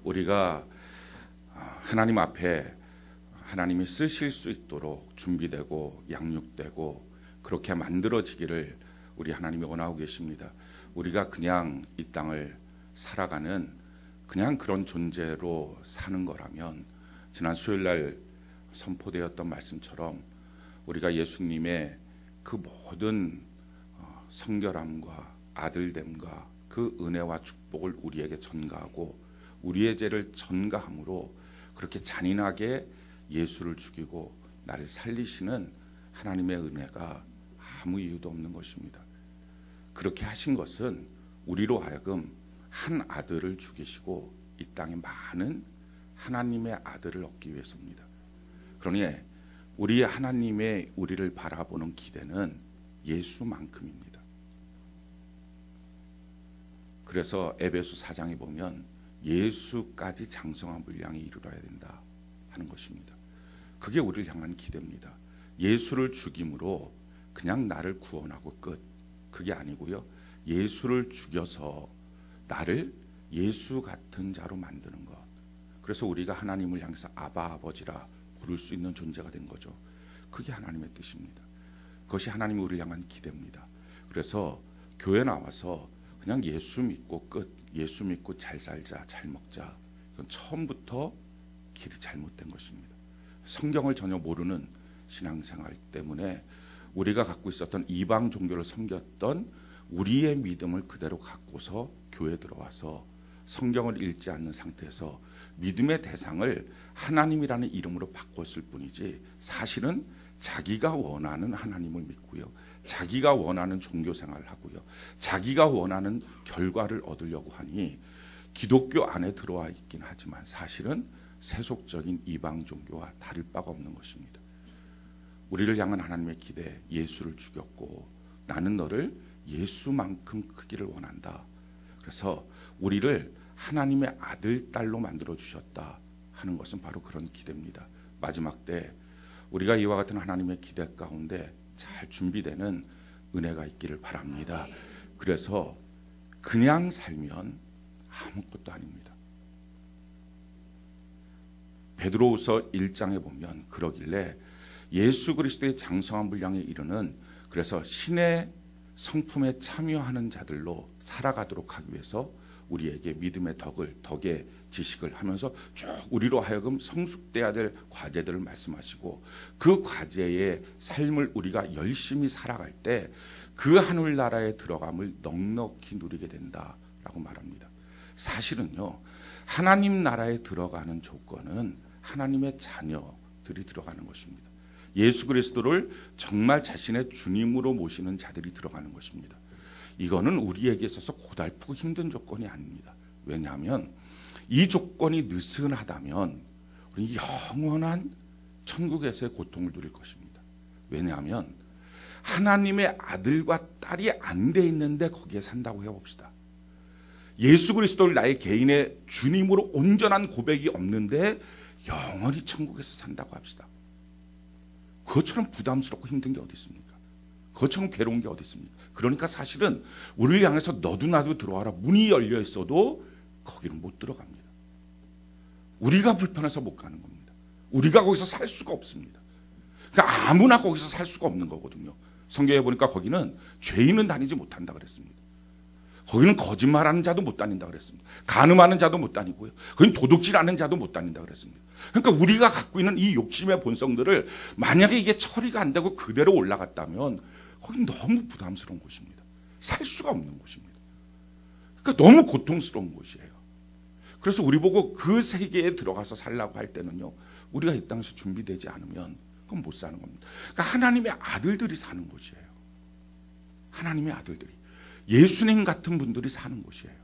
우리가 하나님 앞에 하나님이 쓰실 수 있도록 준비되고 양육되고 그렇게 만들어지기를 우리 하나님이 원하고 계십니다. 우리가 그냥 이 땅을 살아가는 그냥 그런 존재로 사는 거라면 지난 수요일날 선포되었던 말씀처럼 우리가 예수님의 그 모든 성결함과 아들됨과 그 은혜와 축복을 우리에게 전가하고 우리의 죄를 전가함으로 그렇게 잔인하게 예수를 죽이고 나를 살리시는 하나님의 은혜가 아무 이유도 없는 것입니다. 그렇게 하신 것은 우리로 하여금 한 아들을 죽이시고 이 땅에 많은 하나님의 아들을 얻기 위해서입니다. 그러니 우리 하나님의 우리를 바라보는 기대는 예수만큼입니다. 그래서 에베소 4장에 보면 예수까지 장성한 분량에 이르러야 된다 하는 것입니다. 그게 우리를 향한 기대입니다. 예수를 죽임으로 그냥 나를 구원하고 끝, 그게 아니고요. 예수를 죽여서 나를 예수 같은 자로 만드는 것. 그래서 우리가 하나님을 향해서 아바 아버지라 부를 수 있는 존재가 된 거죠. 그게 하나님의 뜻입니다. 그것이 하나님이 우리를 향한 기대입니다. 그래서 교회 나와서 그냥 예수 믿고 끝, 예수 믿고 잘 살자, 잘 먹자, 이건 처음부터 길이 잘못된 것입니다. 성경을 전혀 모르는 신앙생활 때문에 우리가 갖고 있었던 이방 종교를 섬겼던 우리의 믿음을 그대로 갖고서 교회에 들어와서 성경을 읽지 않는 상태에서 믿음의 대상을 하나님이라는 이름으로 바꿨을 뿐이지 사실은 자기가 원하는 하나님을 믿고요. 자기가 원하는 종교 생활을 하고요. 자기가 원하는 결과를 얻으려고 하니 기독교 안에 들어와 있긴 하지만 사실은 세속적인 이방 종교와 다를 바가 없는 것입니다. 우리를 향한 하나님의 기대, 예수를 죽였고 나는 너를 예수만큼 크기를 원한다. 그래서 우리를 하나님의 아들, 딸로 만들어 주셨다 하는 것은 바로 그런 기대입니다. 마지막 때 우리가 이와 같은 하나님의 기대 가운데 잘 준비되는 은혜가 있기를 바랍니다. 그래서 그냥 살면 아무것도 아닙니다. 베드로후서 1장에 보면 그러길래 예수 그리스도의 장성한 분량에 이르는 그래서 신의 성품에 참여하는 자들로 살아가도록 하기 위해서 우리에게 믿음의 덕의 지식을 하면서 쭉 우리로 하여금 성숙돼야 될 과제들을 말씀하시고 그 과제의 삶을 우리가 열심히 살아갈 때 그 하늘나라에 들어감을 넉넉히 누리게 된다라고 말합니다. 사실은요, 하나님 나라에 들어가는 조건은 하나님의 자녀들이 들어가는 것입니다. 예수 그리스도를 정말 자신의 주님으로 모시는 자들이 들어가는 것입니다. 이거는 우리에게 있어서 고달프고 힘든 조건이 아닙니다. 왜냐하면 이 조건이 느슨하다면 우리 영원한 천국에서의 고통을 누릴 것입니다. 왜냐하면 하나님의 아들과 딸이 안 돼 있는데 거기에 산다고 해봅시다. 예수 그리스도를 나의 개인의 주님으로 온전한 고백이 없는데 영원히 천국에서 산다고 합시다. 그것처럼 부담스럽고 힘든 게 어디 있습니까? 그것처럼 괴로운 게 어디 있습니까? 그러니까 사실은 우리를 향해서 너도 나도 들어와라 문이 열려 있어도 거기는 못 들어갑니다. 우리가 불편해서 못 가는 겁니다. 우리가 거기서 살 수가 없습니다. 그러니까 아무나 거기서 살 수가 없는 거거든요. 성경에 보니까 거기는 죄인은 다니지 못한다 그랬습니다. 거기는 거짓말하는 자도 못 다닌다 그랬습니다. 간음하는 자도 못 다니고요. 거기는 도둑질하는 자도 못 다닌다 그랬습니다. 그러니까 우리가 갖고 있는 이 욕심의 본성들을 만약에 이게 처리가 안 되고 그대로 올라갔다면 거긴 너무 부담스러운 곳입니다. 살 수가 없는 곳입니다. 그러니까 너무 고통스러운 곳이에요. 그래서 우리 보고 그 세계에 들어가서 살라고 할 때는요, 우리가 이 땅에서 준비되지 않으면 그건 못 사는 겁니다. 그러니까 하나님의 아들들이 사는 곳이에요. 하나님의 아들들이. 예수님 같은 분들이 사는 곳이에요.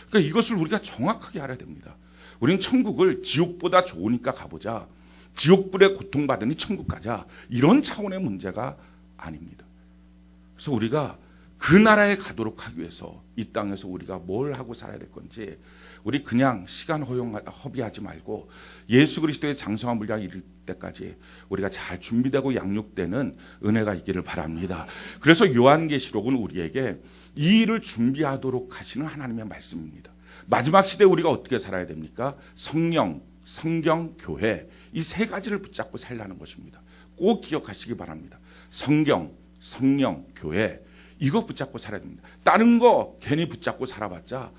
그러니까 이것을 우리가 정확하게 알아야 됩니다. 우리는 천국을 지옥보다 좋으니까 가보자, 지옥불에 고통받으니 천국 가자, 이런 차원의 문제가 아닙니다. 그래서 우리가 그 나라에 가도록 하기 위해서 이 땅에서 우리가 뭘 하고 살아야 될 건지 우리 그냥 시간 허비하지 말고 예수 그리스도의 장성한 분량에 이를 때까지 우리가 잘 준비되고 양육되는 은혜가 있기를 바랍니다. 그래서 요한계시록은 우리에게 이 일을 준비하도록 하시는 하나님의 말씀입니다. 마지막 시대에 우리가 어떻게 살아야 됩니까? 성령, 성경, 교회 이 세 가지를 붙잡고 살라는 것입니다. 꼭 기억하시기 바랍니다. 성경, 성령, 교회 이거 붙잡고 살아야 됩니다. 다른 거 괜히 붙잡고 살아봤자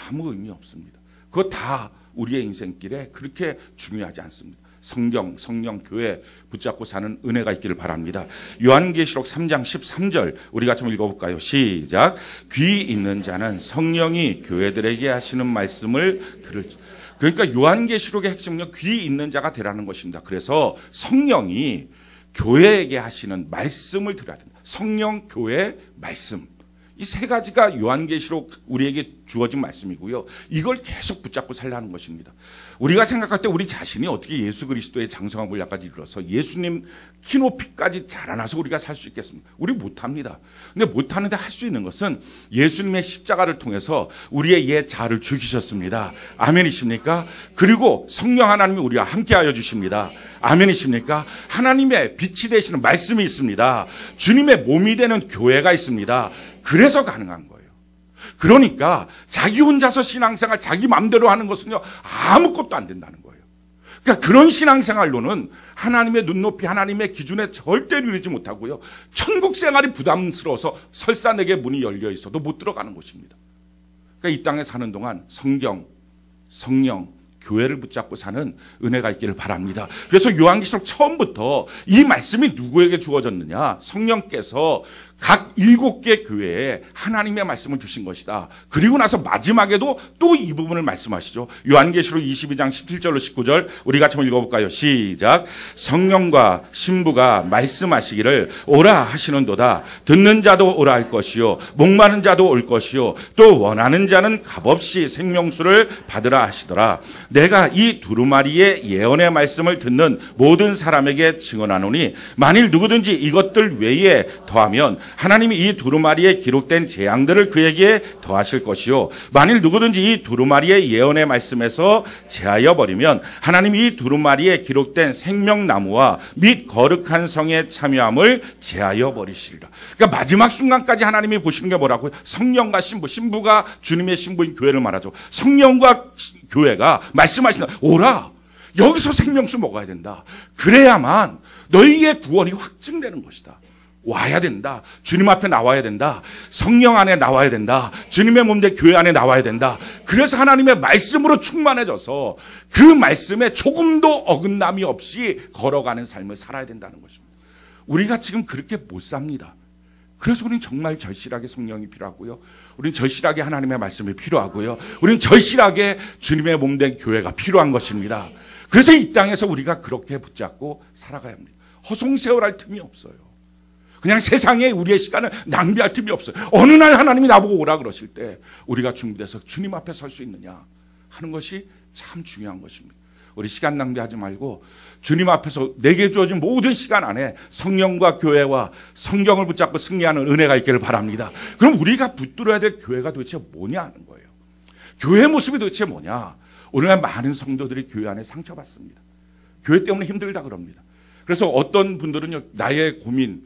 아무 의미 없습니다. 그거 다 우리의 인생길에 그렇게 중요하지 않습니다. 성경, 성령, 교회 붙잡고 사는 은혜가 있기를 바랍니다. 요한계시록 3장 13절 우리 같이 한번 읽어볼까요? 시작. 귀 있는 자는 성령이 교회들에게 하시는 말씀을 들을지. 그러니까 요한계시록의 핵심은 귀 있는 자가 되라는 것입니다. 그래서 성령이 교회에게 하시는 말씀을 들어야 된다. 성령, 교회, 말씀. 이 세 가지가 요한계시록 우리에게 주어진 말씀이고요. 이걸 계속 붙잡고 살라는 것입니다. 우리가 생각할 때 우리 자신이 어떻게 예수 그리스도의 장성한 분량까지 이르러서 예수님 키높이까지 자라나서 우리가 살 수 있겠습니까? 우리 못합니다. 근데 못하는데 할 수 있는 것은 예수님의 십자가를 통해서 우리의 옛 자아를 죽이셨습니다. 아멘이십니까? 그리고 성령 하나님이 우리와 함께하여 주십니다. 아멘이십니까? 하나님의 빛이 되시는 말씀이 있습니다. 주님의 몸이 되는 교회가 있습니다. 그래서 가능한 거예요. 그러니까 자기 혼자서 신앙생활 자기 마음대로 하는 것은요 아무것도 안 된다는 거예요. 그러니까 그런 신앙생활로는 하나님의 눈높이 하나님의 기준에 절대 이르지 못하고요. 천국 생활이 부담스러워서 설사 내게 문이 열려 있어도 못 들어가는 것입니다. 그러니까 이 땅에 사는 동안 성경, 성령, 교회를 붙잡고 사는 은혜가 있기를 바랍니다. 그래서 요한계시록 처음부터 이 말씀이 누구에게 주어졌느냐? 성령께서 각 7개 교회에 하나님의 말씀을 주신 것이다. 그리고 나서 마지막에도 또 이 부분을 말씀하시죠. 요한계시록 22장 17절로 19절 우리 같이 한번 읽어볼까요? 시작. 성령과 신부가 말씀하시기를 오라 하시는도다. 듣는 자도 오라 할 것이요 목마른 자도 올 것이요 또 원하는 자는 값없이 생명수를 받으라 하시더라. 내가 이 두루마리의 예언의 말씀을 듣는 모든 사람에게 증언하노니 만일 누구든지 이것들 외에 더하면 하나님이 이 두루마리에 기록된 재앙들을 그에게 더하실 것이요 만일 누구든지 이 두루마리의 예언의 말씀에서 제하여 버리면 하나님이 이 두루마리에 기록된 생명나무와 및 거룩한 성에 참여함을 제하여 버리시리라. 그러니까 마지막 순간까지 하나님이 보시는 게 뭐라고요? 성령과 신부, 신부가 주님의 신부인 교회를 말하죠. 성령과 교회가 말씀하시는 오라 여기서 생명수 먹어야 된다. 그래야만 너희의 구원이 확증되는 것이다. 와야 된다. 주님 앞에 나와야 된다. 성령 안에 나와야 된다. 주님의 몸된 교회 안에 나와야 된다. 그래서 하나님의 말씀으로 충만해져서 그 말씀에 조금도 어긋남이 없이 걸어가는 삶을 살아야 된다는 것입니다. 우리가 지금 그렇게 못 삽니다. 그래서 우리는 정말 절실하게 성령이 필요하고요. 우리는 절실하게 하나님의 말씀이 필요하고요. 우리는 절실하게 주님의 몸된 교회가 필요한 것입니다. 그래서 이 땅에서 우리가 그렇게 붙잡고 살아가야 합니다. 허송세월할 틈이 없어요. 그냥 세상에 우리의 시간을 낭비할 틈이 없어요. 어느 날 하나님이 나보고 오라 그러실 때 우리가 준비돼서 주님 앞에 설 수 있느냐 하는 것이 참 중요한 것입니다. 우리 시간 낭비하지 말고 주님 앞에서 내게 주어진 모든 시간 안에 성령과 교회와 성경을 붙잡고 승리하는 은혜가 있기를 바랍니다. 그럼 우리가 붙들어야 될 교회가 도대체 뭐냐 하는 거예요. 교회의 모습이 도대체 뭐냐. 오늘날 많은 성도들이 교회 안에 상처받습니다. 교회 때문에 힘들다 그럽니다. 그래서 어떤 분들은요 나의 고민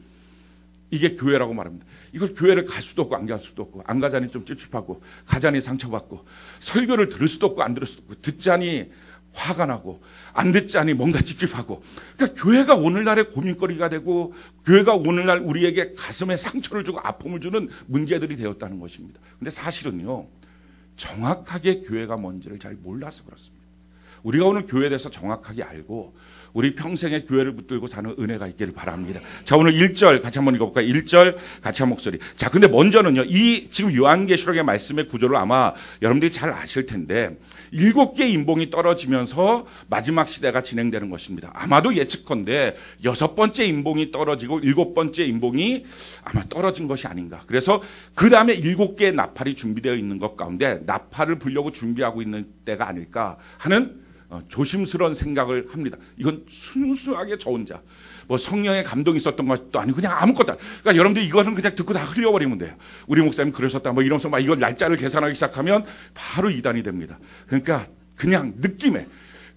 이게 교회라고 말합니다. 이걸 교회를 갈 수도 없고 안 갈 수도 없고 안 가자니 좀 찝찝하고 가자니 상처받고 설교를 들을 수도 없고 안 들을 수도 없고 듣자니 화가 나고 안 듣자니 뭔가 찝찝하고 그러니까 교회가 오늘날의 고민거리가 되고 교회가 오늘날 우리에게 가슴에 상처를 주고 아픔을 주는 문제들이 되었다는 것입니다. 근데 사실은요 정확하게 교회가 뭔지를 잘 몰라서 그렇습니다. 우리가 오늘 교회에 대해서 정확하게 알고 우리 평생의 교회를 붙들고 사는 은혜가 있기를 바랍니다. 자, 오늘 1절 같이 한번 읽어볼까요? 1절 같이 한 목소리. 자, 근데 먼저는요, 이 지금 요한계시록의 말씀의 구조를 아마 여러분들이 잘 아실 텐데, 7개 인봉이 떨어지면서 마지막 시대가 진행되는 것입니다. 아마도 예측컨대 6번째 인봉이 떨어지고 7번째 인봉이 아마 떨어진 것이 아닌가. 그래서 그 다음에 7개의 나팔이 준비되어 있는 것 가운데 나팔을 불려고 준비하고 있는 때가 아닐까 하는 조심스러운 생각을 합니다. 이건 순수하게 저 혼자 뭐 성령의 감동이 있었던 것도 아니고 그냥 아무것도 그러니까 여러분들 이거는 그냥 듣고 다 흘려버리면 돼요. 우리 목사님 그러셨다 뭐 이러면서 막 이걸 날짜를 계산하기 시작하면 바로 이단이 됩니다. 그러니까 그냥 느낌에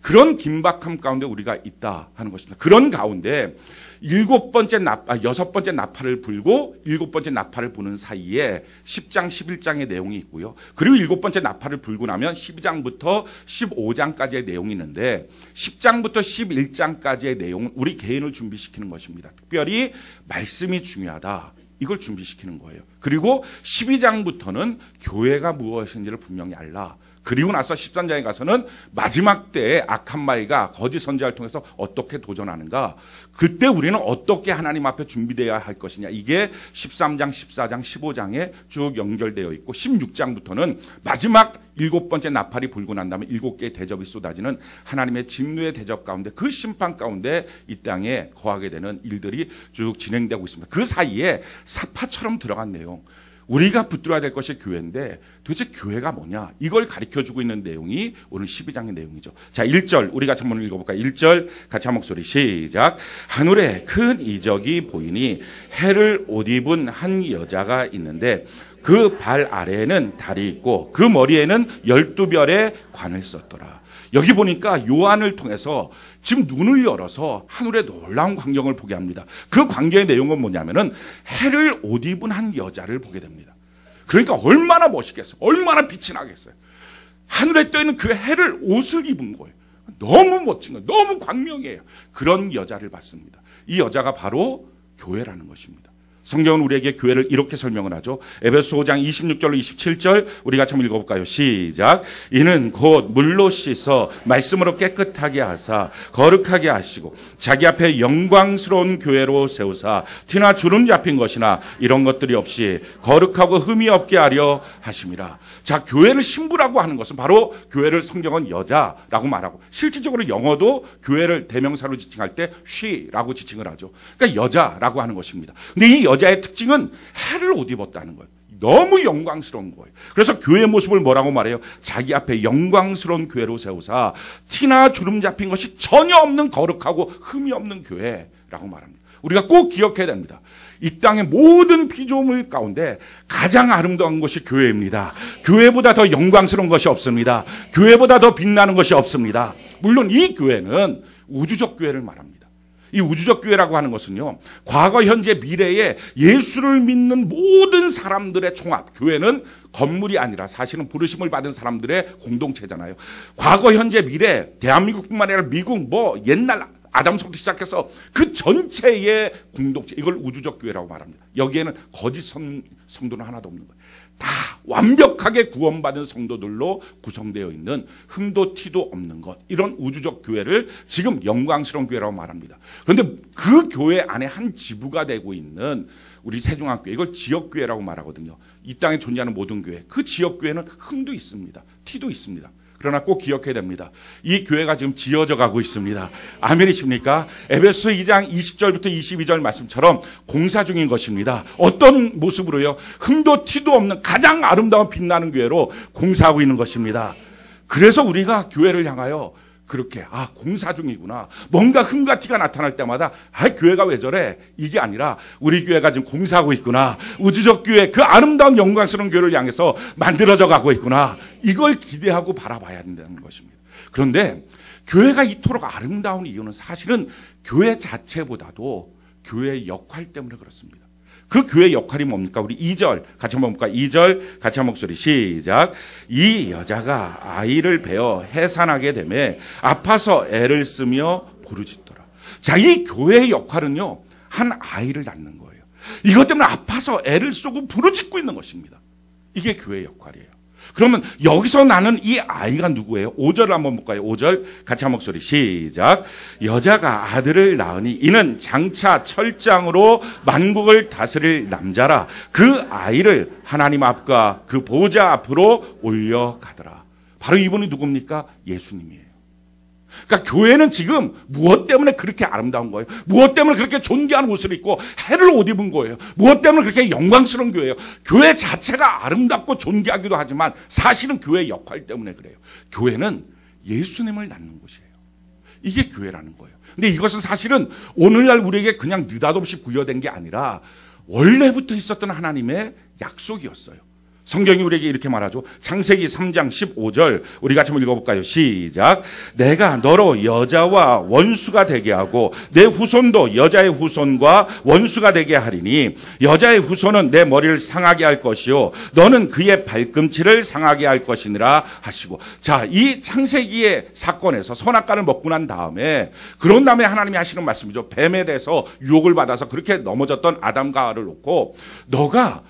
그런 긴박함 가운데 우리가 있다 하는 것입니다. 그런 가운데 여섯 번째 나팔을 불고 일곱 번째 나팔을 부는 사이에 10장, 11장의 내용이 있고요. 그리고 일곱 번째 나팔을 불고 나면 12장부터 15장까지의 내용이 있는데 10장부터 11장까지의 내용은 우리 개인을 준비시키는 것입니다. 특별히 말씀이 중요하다. 이걸 준비시키는 거예요. 그리고 12장부터는 교회가 무엇인지를 분명히 알라. 그리고 나서 13장에 가서는 마지막 때에 악한 마귀가 거짓 선지자를 통해서 어떻게 도전하는가. 그때 우리는 어떻게 하나님 앞에 준비되어야 할 것이냐. 이게 13장, 14장, 15장에 쭉 연결되어 있고 16장부터는 마지막 일곱 번째 나팔이 불고 난 다음에 일곱 개의 대접이 쏟아지는 하나님의 진노의 대접 가운데 그 심판 가운데 이 땅에 거하게 되는 일들이 쭉 진행되고 있습니다. 그 사이에 사파처럼 들어간 내용. 우리가 붙들어야 될 것이 교회인데 도대체 교회가 뭐냐? 이걸 가르쳐주고 있는 내용이 오늘 12장의 내용이죠. 자, 1절 우리 같이 한번 읽어볼까요? 1절 같이 한 목소리 시작. 하늘에 큰 이적이 보이니 해를 옷 입은 한 여자가 있는데 그 발 아래에는 달이 있고 그 머리에는 12별의 관을 썼더라. 여기 보니까 요한을 통해서 지금 눈을 열어서 하늘의 놀라운 광경을 보게 합니다. 그 광경의 내용은 뭐냐면은 해를 옷 입은 한 여자를 보게 됩니다. 그러니까 얼마나 멋있겠어요. 얼마나 빛이 나겠어요. 하늘에 떠있는 그 해를 옷을 입은 거예요. 너무 멋진 거예요. 너무 광명이에요. 그런 여자를 봤습니다. 이 여자가 바로 교회라는 것입니다. 성경은 우리에게 교회를 이렇게 설명을 하죠. 에베소 5장 26절로 27절 우리 같이 한번 읽어볼까요? 시작. 이는 곧 물로 씻어 말씀으로 깨끗하게 하사 거룩하게 하시고 자기 앞에 영광스러운 교회로 세우사 티나 주름 잡힌 것이나 이런 것들이 없이 거룩하고 흠이 없게 하려 하심이라. 자, 교회를 신부라고 하는 것은 바로 교회를 성경은 여자라고 말하고 실질적으로 영어도 교회를 대명사로 지칭할 때 she라고 지칭을 하죠. 그러니까 여자라고 하는 것입니다. 근데 이 여자의 특징은 해를 옷 입었다는 거예요. 너무 영광스러운 거예요. 그래서 교회의 모습을 뭐라고 말해요? 자기 앞에 영광스러운 교회로 세우사 티나 주름 잡힌 것이 전혀 없는 거룩하고 흠이 없는 교회라고 말합니다. 우리가 꼭 기억해야 됩니다. 이 땅의 모든 피조물 가운데 가장 아름다운 것이 교회입니다. 교회보다 더 영광스러운 것이 없습니다. 교회보다 더 빛나는 것이 없습니다. 물론 이 교회는 우주적 교회를 말합니다. 이 우주적 교회라고 하는 것은요, 과거, 현재, 미래에 예수를 믿는 모든 사람들의 총합. 교회는 건물이 아니라 사실은 부르심을 받은 사람들의 공동체잖아요. 과거, 현재, 미래, 대한민국뿐만 아니라 미국, 옛날 아담서부터 시작해서 그 전체의 공동체, 이걸 우주적 교회라고 말합니다. 여기에는 거짓 성도는 하나도 없는 거예요. 다 완벽하게 구원받은 성도들로 구성되어 있는 흠도 티도 없는 것, 이런 우주적 교회를 지금 영광스러운 교회라고 말합니다. 그런데 그 교회 안에 한 지부가 되고 있는 우리 세종학교회, 이걸 지역교회라고 말하거든요. 이 땅에 존재하는 모든 교회, 그 지역교회는 흠도 있습니다. 티도 있습니다. 그러나 꼭 기억해야 됩니다. 이 교회가 지금 지어져 가고 있습니다. 아멘이십니까? 에베소 2장 20절부터 22절 말씀처럼 공사 중인 것입니다. 어떤 모습으로요? 흠도 티도 없는 가장 아름다운 빛나는 교회로 공사하고 있는 것입니다. 그래서 우리가 교회를 향하여 그렇게 공사 중이구나. 뭔가 흠과 티가 나타날 때마다 교회가 왜 저래? 이게 아니라 우리 교회가 지금 공사하고 있구나. 우주적 교회, 그 아름다운 영광스러운 교회를 향해서 만들어져 가고 있구나. 이걸 기대하고 바라봐야 된다는 것입니다. 그런데 교회가 이토록 아름다운 이유는 사실은 교회 자체보다도 교회의 역할 때문에 그렇습니다. 그 교회의 역할이 뭡니까? 우리 2절 같이 한번 볼까요? 2절 같이 한 목소리 시작. 이 여자가 아이를 베어 해산하게 되매 아파서 애를 쓰며 부르짖더라. 자, 이 교회의 역할은요, 한 아이를 낳는 거예요. 이것 때문에 아파서 애를 쏘고 부르짖고 있는 것입니다. 이게 교회의 역할이에요. 그러면 여기서 나는 이 아이가 누구예요? 5절 한번 볼까요? 5절 같이 한 목소리 시작. 여자가 아들을 낳으니 이는 장차 철장으로 만국을 다스릴 남자라. 그 아이를 하나님 앞과 그 보좌 앞으로 올려가더라. 바로 이분이 누굽니까? 예수님이에요. 그러니까 교회는 지금 무엇 때문에 그렇게 아름다운 거예요? 무엇 때문에 그렇게 존귀한 옷을 입고 해를 옷 입은 거예요? 무엇 때문에 그렇게 영광스러운 교회예요? 교회 자체가 아름답고 존귀하기도 하지만 사실은 교회의 역할 때문에 그래요. 교회는 예수님을 낳는 곳이에요. 이게 교회라는 거예요. 근데 이것은 사실은 오늘날 우리에게 그냥 느닷없이 부여된 게 아니라 원래부터 있었던 하나님의 약속이었어요. 성경이 우리에게 이렇게 말하죠. 창세기 3장 15절 우리 같이 한번 읽어볼까요? 시작. 내가 너로 여자와 원수가 되게 하고 내 후손도 여자의 후손과 원수가 되게 하리니 여자의 후손은 내 머리를 상하게 할 것이요 너는 그의 발꿈치를 상하게 할 것이니라 하시고. 자, 이 창세기의 사건에서 선악과를 먹고 난 다음에 그런 다음에 하나님이 하시는 말씀이죠. 뱀에 대해서 유혹을 받아서 그렇게 넘어졌던 아담과 하와를 놓고 너가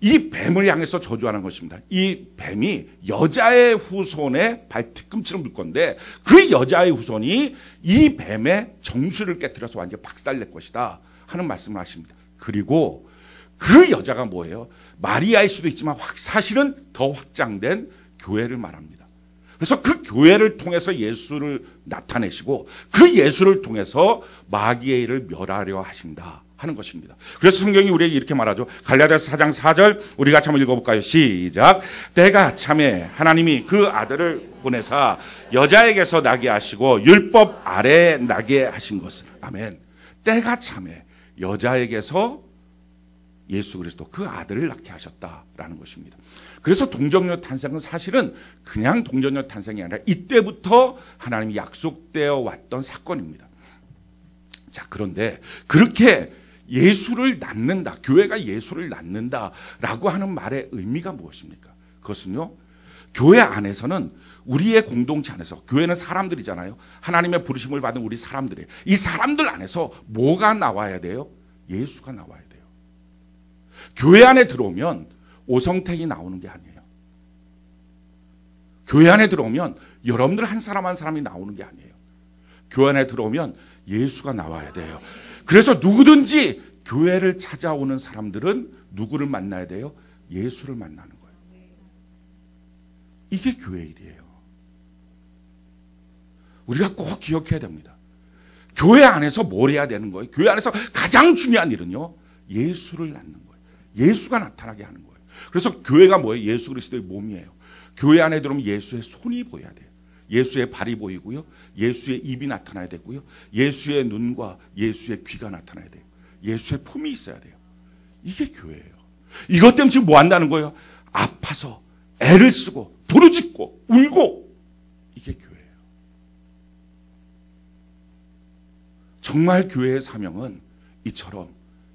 이 뱀을 향해서 저주하는 것입니다. 이 뱀이 여자의 후손의 발뒤꿈치를 물 건데 그 여자의 후손이 이 뱀의 정수를 깨뜨려서 완전히 박살낼 것이다 하는 말씀을 하십니다. 그리고 그 여자가 뭐예요? 마리아일 수도 있지만 사실은 더 확장된 교회를 말합니다. 그래서 그 교회를 통해서 예수를 나타내시고 그 예수를 통해서 마귀의 일을 멸하려 하신다 하는 것입니다. 그래서 성경이 우리에게 이렇게 말하죠. 갈라디아서 4장 4절 우리 같이 한번 읽어볼까요? 시작. 때가 참에 하나님이 그 아들을 보내사 여자에게서 나게 하시고 율법 아래에 나게 하신 것은. 아멘. 때가 참에 여자에게서 예수 그리스도 그 아들을 낳게 하셨다라는 것입니다. 그래서 동정녀 탄생은 사실은 그냥 동정녀 탄생이 아니라 이때부터 하나님이 약속되어 왔던 사건입니다. 자, 그런데 그렇게 예수를 낳는다, 교회가 예수를 낳는다라고 하는 말의 의미가 무엇입니까? 그것은요, 교회 안에서는 우리의 공동체 안에서, 교회는 사람들이잖아요. 하나님의 부르심을 받은 우리 사람들이에요. 이 사람들 안에서 뭐가 나와야 돼요? 예수가 나와야 돼요. 교회 안에 들어오면 오성택이 나오는 게 아니에요. 교회 안에 들어오면 여러분들 한 사람 한 사람이 나오는 게 아니에요. 교회 안에 들어오면 예수가 나와야 돼요. 그래서 누구든지 교회를 찾아오는 사람들은 누구를 만나야 돼요? 예수를 만나는 거예요. 이게 교회 일이에요. 우리가 꼭 기억해야 됩니다. 교회 안에서 뭘 해야 되는 거예요? 교회 안에서 가장 중요한 일은요, 예수를 낳는 거예요. 예수가 나타나게 하는 거예요. 그래서 교회가 뭐예요? 예수 그리스도의 몸이에요. 교회 안에 들어오면 예수의 손이 보여야 돼요. 예수의 발이 보이고요. 예수의 입이 나타나야 되고요. 예수의 눈과 예수의 귀가 나타나야 돼요. 예수의 품이 있어야 돼요. 이게 교회예요. 이것 때문에 지금 뭐 한다는 거예요? 아파서 애를 쓰고 부르짖고 울고. 이게 교회예요. 정말 교회의 사명은 이처럼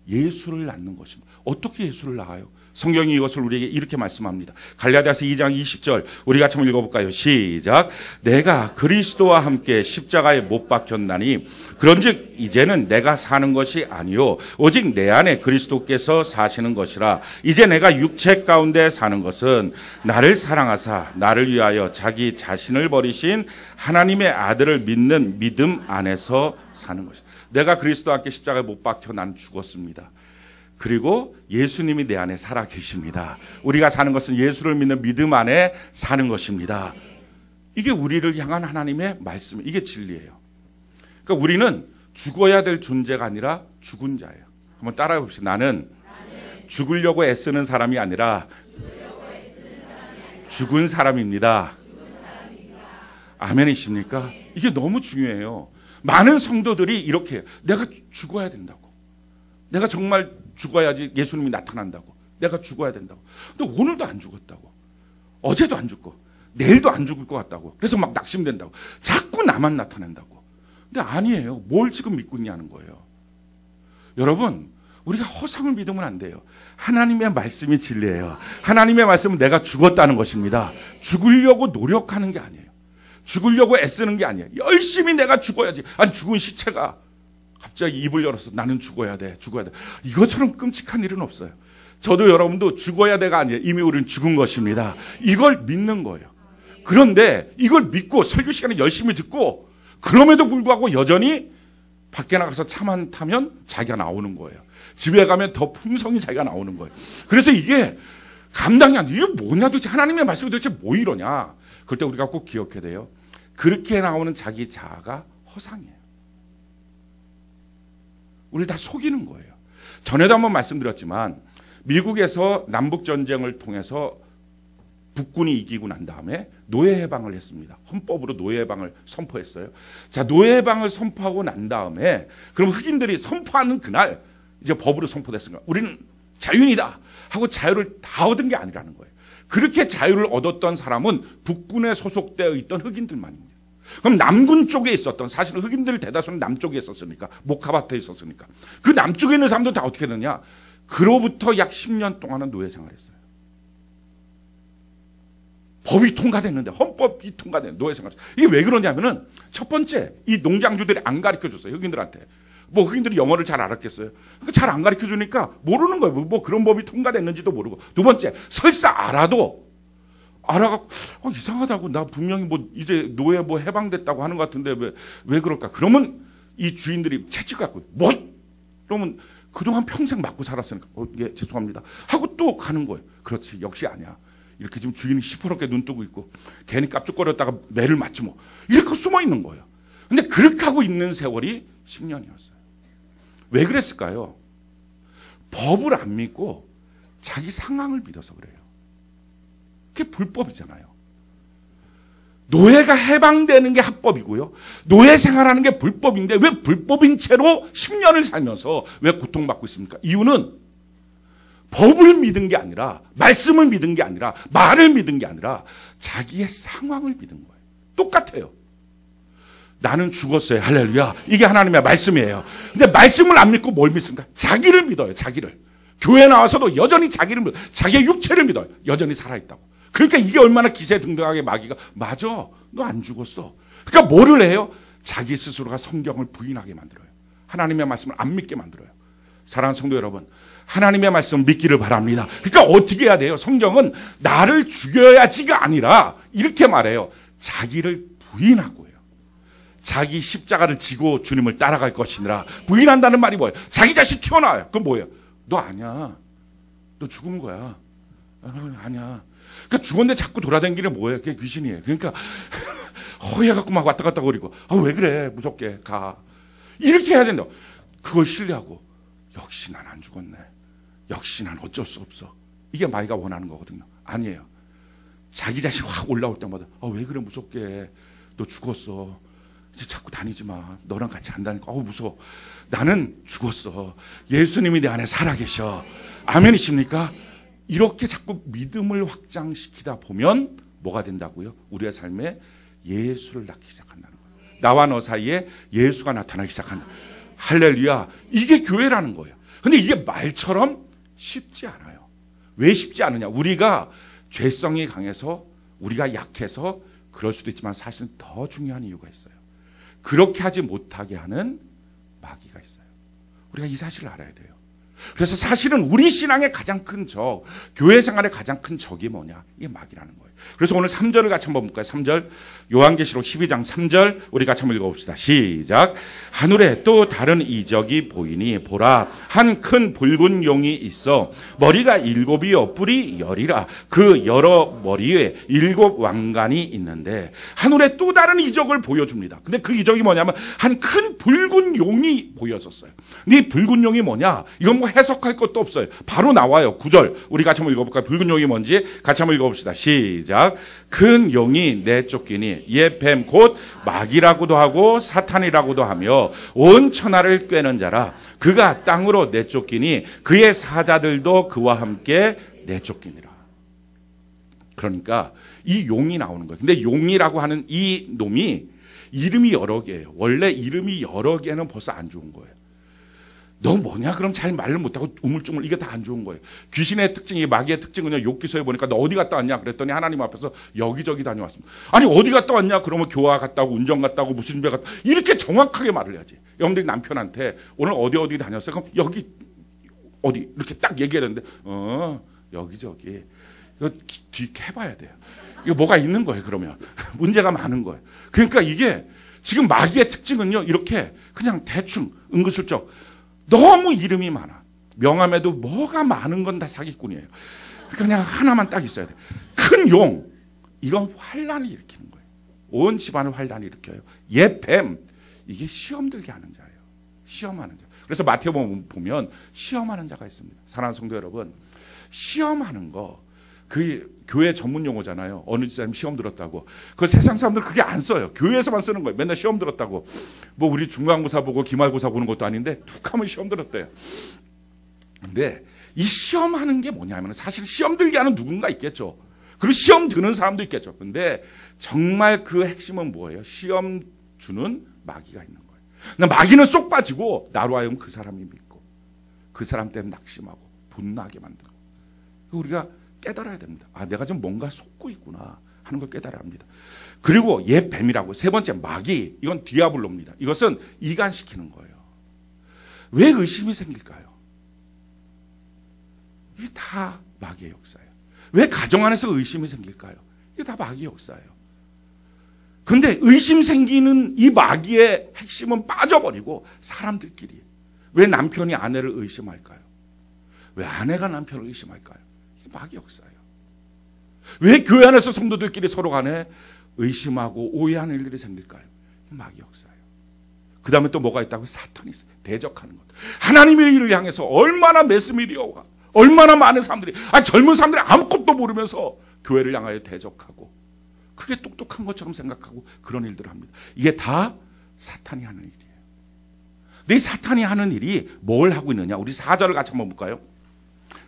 예수를 낳는 것입니다. 어떻게 예수를 낳아요? 성경이 이것을 우리에게 이렇게 말씀합니다. 갈라디아서 2장 20절 우리 같이 한번 읽어볼까요? 시작. 내가 그리스도와 함께 십자가에 못 박혔나니 그런즉 이제는 내가 사는 것이 아니요 오직 내 안에 그리스도께서 사시는 것이라. 이제 내가 육체 가운데 사는 것은 나를 사랑하사 나를 위하여 자기 자신을 버리신 하나님의 아들을 믿는 믿음 안에서 사는 것이다. 내가 그리스도와 함께 십자가에 못 박혀 난 죽었습니다. 그리고 예수님이 내 안에 살아 계십니다. 우리가 사는 것은 예수를 믿는 믿음 안에 사는 것입니다. 이게 우리를 향한 하나님의 말씀, 이게 진리예요. 그러니까 우리는 죽어야 될 존재가 아니라 죽은 자예요. 한번 따라해 봅시다. 나는 죽으려고 애쓰는 사람이 아니라 죽은 사람입니다. 아멘이십니까? 이게 너무 중요해요. 많은 성도들이 이렇게 해요. 내가 죽어야 된다고. 내가 정말 죽어야지 예수님이 나타난다고. 내가 죽어야 된다고. 근데 오늘도 안 죽었다고. 어제도 안 죽고 내일도 안 죽을 것 같다고. 그래서 막 낙심된다고. 자꾸 나만 나타낸다고. 근데 아니에요. 뭘 지금 믿고 있냐는 거예요. 여러분, 우리가 허상을 믿으면 안 돼요. 하나님의 말씀이 진리예요. 하나님의 말씀은 내가 죽었다는 것입니다. 죽으려고 노력하는 게 아니에요. 죽으려고 애쓰는 게 아니에요. 열심히 내가 죽어야지. 아니, 죽은 시체가 갑자기 입을 열어서 나는 죽어야 돼, 죽어야 돼. 이것처럼 끔찍한 일은 없어요. 저도 여러분도 죽어야 돼가 아니에요. 이미 우리는 죽은 것입니다. 이걸 믿는 거예요. 그런데 이걸 믿고 설교 시간에 열심히 듣고 그럼에도 불구하고 여전히 밖에 나가서 차만 타면 자기가 나오는 거예요. 집에 가면 더 풍성히 자기가 나오는 거예요. 그래서 이게 감당이 안 돼. 이게 뭐냐 도대체. 하나님의 말씀이 도대체 뭐 이러냐. 그럴 때 우리가 꼭 기억해야 돼요. 그렇게 나오는 자기 자아가 허상이에요. 우리 다 속이는 거예요. 전에도 한번 말씀드렸지만 미국에서 남북전쟁을 통해서 북군이 이기고 난 다음에 노예 해방을 했습니다. 헌법으로 노예 해방을 선포했어요. 자, 노예 해방을 선포하고 난 다음에 그럼 흑인들이 선포하는 그날 이제 법으로 선포됐습니다. 우리는 자유인이다 하고 자유를 다 얻은 게 아니라는 거예요. 그렇게 자유를 얻었던 사람은 북군에 소속되어 있던 흑인들만입니다. 그럼 남군 쪽에 있었던, 사실은 흑인들 대다수는 남쪽에 있었으니까, 모카바트에 있었으니까, 그 남쪽에 있는 사람들은 다 어떻게 되냐? 그로부터 약 10년 동안은 노예 생활했어요. 법이 통과됐는데, 헌법이 통과된 노예 생활. 이게 왜 그러냐면은, 첫 번째, 이 농장주들이 안 가르쳐 줬어요, 흑인들한테. 뭐 흑인들이 영어를 잘 알았겠어요? 잘 안 가르쳐 주니까 모르는 거예요. 뭐 그런 법이 통과됐는지도 모르고. 두 번째, 설사 알아도 알아갖고 이상하다고, 나 분명히 뭐 이제 노예 뭐 해방됐다고 하는 것 같은데 왜 그럴까? 그러면 이 주인들이 채찍 갖고 뭐? 그러면 그동안 평생 맞고 살았으니까 예, 죄송합니다 하고 또 가는 거예요. 그렇지, 역시 아니야. 이렇게 지금 주인이 시퍼렇게 눈 뜨고 있고 괜히 깝죽거렸다가 매를 맞지 뭐, 이렇게 숨어 있는 거예요. 근데 그렇게 하고 있는 세월이 10년이었어요. 왜 그랬을까요? 법을 안 믿고 자기 상황을 믿어서 그래요. 그게 불법이잖아요. 노예가 해방되는 게 합법이고요, 노예 생활하는 게 불법인데 왜 불법인 채로 10년을 살면서 왜 고통받고 있습니까? 이유는 법을 믿은 게 아니라, 말씀을 믿은 게 아니라, 말을 믿은 게 아니라 자기의 상황을 믿은 거예요. 똑같아요. 나는 죽었어요. 할렐루야. 이게 하나님의 말씀이에요. 근데 말씀을 안 믿고 뭘 믿습니까? 자기를 믿어요. 자기를. 교회 나와서도 여전히 자기를 믿어요. 자기의 육체를 믿어요. 여전히 살아있다고. 그러니까 이게 얼마나 기세등등하게 마귀가, 맞아, 너 안 죽었어. 그러니까 뭐를 해요? 자기 스스로가 성경을 부인하게 만들어요. 하나님의 말씀을 안 믿게 만들어요. 사랑하는 성도 여러분, 하나님의 말씀을 믿기를 바랍니다. 그러니까 어떻게 해야 돼요? 성경은 나를 죽여야지가 아니라 이렇게 말해요. 자기를 부인하고, 자기 십자가를 지고 주님을 따라갈 것이니라. 부인한다는 말이 뭐예요? 자기 자신 튀어나와요. 그건 뭐예요? 너 아니야. 너 죽은 거야. 아니야. 그러니까 죽었는데 자꾸 돌아다니기는 뭐예요? 그게 귀신이에요. 그러니까 허해갖고 막 왔다 갔다 거리고, 왜 그래? 무섭게 가. 이렇게 해야 된다. 그걸 신뢰하고, 역시 난 안 죽었네. 역시 난 어쩔 수 없어. 이게 마귀가 원하는 거거든요. 아니에요. 자기 자신 확 올라올 때마다, 왜 그래? 무섭게 해. 너 죽었어. 이제 자꾸 다니지 마. 너랑 같이 안 다니까 무서워. 나는 죽었어. 예수님이 내 안에 살아계셔. 아멘이십니까? 이렇게 자꾸 믿음을 확장시키다 보면 뭐가 된다고요? 우리의 삶에 예수를 낳기 시작한다는 거예요. 나와 너 사이에 예수가 나타나기 시작한다. 할렐루야. 이게 교회라는 거예요. 근데 이게 말처럼 쉽지 않아요. 왜 쉽지 않느냐? 우리가 죄성이 강해서, 우리가 약해서 그럴 수도 있지만 사실은 더 중요한 이유가 있어요. 그렇게 하지 못하게 하는 마귀가 있어요. 우리가 이 사실을 알아야 돼요. 그래서 사실은 우리 신앙의 가장 큰 적, 교회 생활의 가장 큰 적이 뭐냐? 이게 마귀라는 거예요. 그래서 오늘 3절을 같이 한번 볼까요? 3절, 요한계시록 12장 3절 우리 같이 한번 읽어봅시다. 시작. 하늘에 또 다른 이적이 보이니 보라, 한 큰 붉은 용이 있어 머리가 7이요 뿔이 10이라. 그 여러 머리에 7 왕관이 있는데, 하늘에 또 다른 이적을 보여줍니다. 근데 그 이적이 뭐냐면 한 큰 붉은 용이 보여졌어요. 근데 이 붉은 용이 뭐냐? 이건 뭐 해석할 것도 없어요. 바로 나와요. 9절 우리 같이 한번 읽어볼까요? 붉은 용이 뭔지 같이 한번 읽어봅시다. 시작. 큰 용이 내쫓기니, 옛 뱀 곧 마귀라고도 하고 사탄이라고도 하며 온 천하를 꿰는 자라. 그가 땅으로 내쫓기니 그의 사자들도 그와 함께 내쫓기니라. 그러니까 이 용이 나오는 거예요. 근데 용이라고 하는 이 놈이 이름이 여러 개예요. 원래 이름이 여러 개는 벌써 안 좋은 거예요. 너 뭐냐? 그럼 잘 말을 못하고 우물쭈물, 이게 다 안 좋은 거예요. 귀신의 특징이, 마귀의 특징은요, 욥기서에 보니까 너 어디 갔다 왔냐? 그랬더니 하나님 앞에서 여기저기 다녀왔습니다. 아니 어디 갔다 왔냐? 그러면 교화 갔다 오고 운전 갔다 오고 무슨 집에 갔다, 이렇게 정확하게 말을 해야지. 여러분들이 남편한테 오늘 어디 다녔어요? 그럼 여기 어디 이렇게 딱 얘기하는데 여기저기. 이거 뒤 캐봐야 돼요. 이거 뭐가 있는 거예요. 그러면 문제가 많은 거예요. 그러니까 이게 지금 마귀의 특징은요, 이렇게 그냥 대충 은근슬쩍 너무 이름이 많아. 명함에도 뭐가 많은 건 다 사기꾼이에요. 그냥 하나만 딱 있어야 돼. 큰 용, 이건 환란을 일으키는 거예요. 온 집안을 환란을 일으켜요. 옛 뱀, 이게 시험 들게 하는 자예요. 시험하는 자. 그래서 마태복음 보면 시험하는 자가 있습니다. 사랑하는 성도 여러분, 시험하는 거, 그 교회 전문 용어잖아요. 어느 집사님 시험 들었다고. 그 세상 사람들 그게 안 써요. 교회에서만 쓰는 거예요. 맨날 시험 들었다고. 뭐 우리 중간고사 보고 기말고사 보는 것도 아닌데 툭 하면 시험 들었대요. 근데 이 시험하는 게 뭐냐면, 사실 시험 들게 하는 누군가 있겠죠. 그리고 시험 드는 사람도 있겠죠. 근데 정말 그 핵심은 뭐예요? 시험 주는 마귀가 있는 거예요. 근데 마귀는 쏙 빠지고 나로 하여금 그 사람이 믿고 그 사람 때문에 낙심하고 분노하게 만들고, 우리가 깨달아야 됩니다. 아, 내가 좀 뭔가 속고 있구나 하는 걸 깨달아야 합니다. 그리고 옛 뱀이라고, 세 번째 마귀, 이건 디아블로입니다. 이것은 이간시키는 거예요. 왜 의심이 생길까요? 이게 다 마귀의 역사예요. 왜 가정 안에서 의심이 생길까요? 이게 다 마귀의 역사예요. 그런데 의심 생기는 이 마귀의 핵심은 빠져버리고 사람들끼리, 왜 남편이 아내를 의심할까요? 왜 아내가 남편을 의심할까요? 이게 마귀의 역사예요. 왜 교회 안에서 성도들끼리 서로 간에 의심하고 오해하는 일들이 생길까요? 마귀의 역사예요. 그 다음에 또 뭐가 있다고? 사탄이 있어요. 대적하는 것. 하나님의 일을 향해서 얼마나 매스미디어와 얼마나 많은 사람들이, 젊은 사람들이 아무것도 모르면서 교회를 향하여 대적하고 그게 똑똑한 것처럼 생각하고 그런 일들을 합니다. 이게 다 사탄이 하는 일이에요. 근데 이 사탄이 하는 일이 뭘 하고 있느냐? 우리 4절을 같이 한번 볼까요?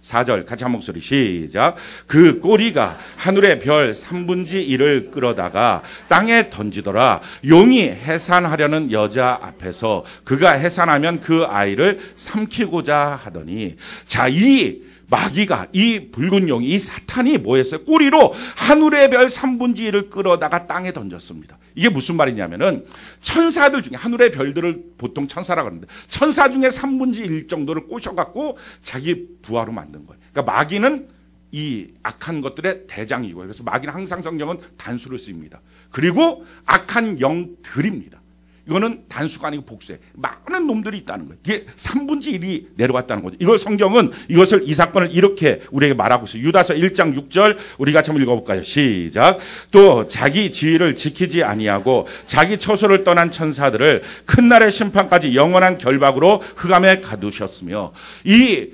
4절 같이 한 목소리 시작. 그 꼬리가 하늘의 별 3분의 1을 끌어다가 땅에 던지더라. 용이 해산하려는 여자 앞에서 그가 해산하면 그 아이를 삼키고자 하더니, 자, 이 마귀가, 이 붉은 용이, 이 사탄이 뭐 했어요? 꼬리로 하늘의 별 3분의 1을 끌어다가 땅에 던졌습니다. 이게 무슨 말이냐면은, 천사들 중에, 하늘의 별들을 보통 천사라고 하는데, 천사 중에 3분의 1 정도를 꼬셔갖고 자기 부하로 만든 거예요. 그러니까 마귀는 이 악한 것들의 대장이고요. 그래서 마귀는 항상 성경은 단수를 씁니다. 그리고 악한 영들입니다. 이거는 단수가 아니고 복수예요. 많은 놈들이 있다는 거예요. 이게 3분의 1이 내려왔다는 거죠. 이걸 성경은 이 사건을 이렇게 우리에게 말하고 있어요. 유다서 1장 6절 우리 같이 한번 읽어볼까요? 시작. 또 자기 지위를 지키지 아니하고 자기 처소를 떠난 천사들을 큰 날의 심판까지 영원한 결박으로 흑암에 가두셨으며, 이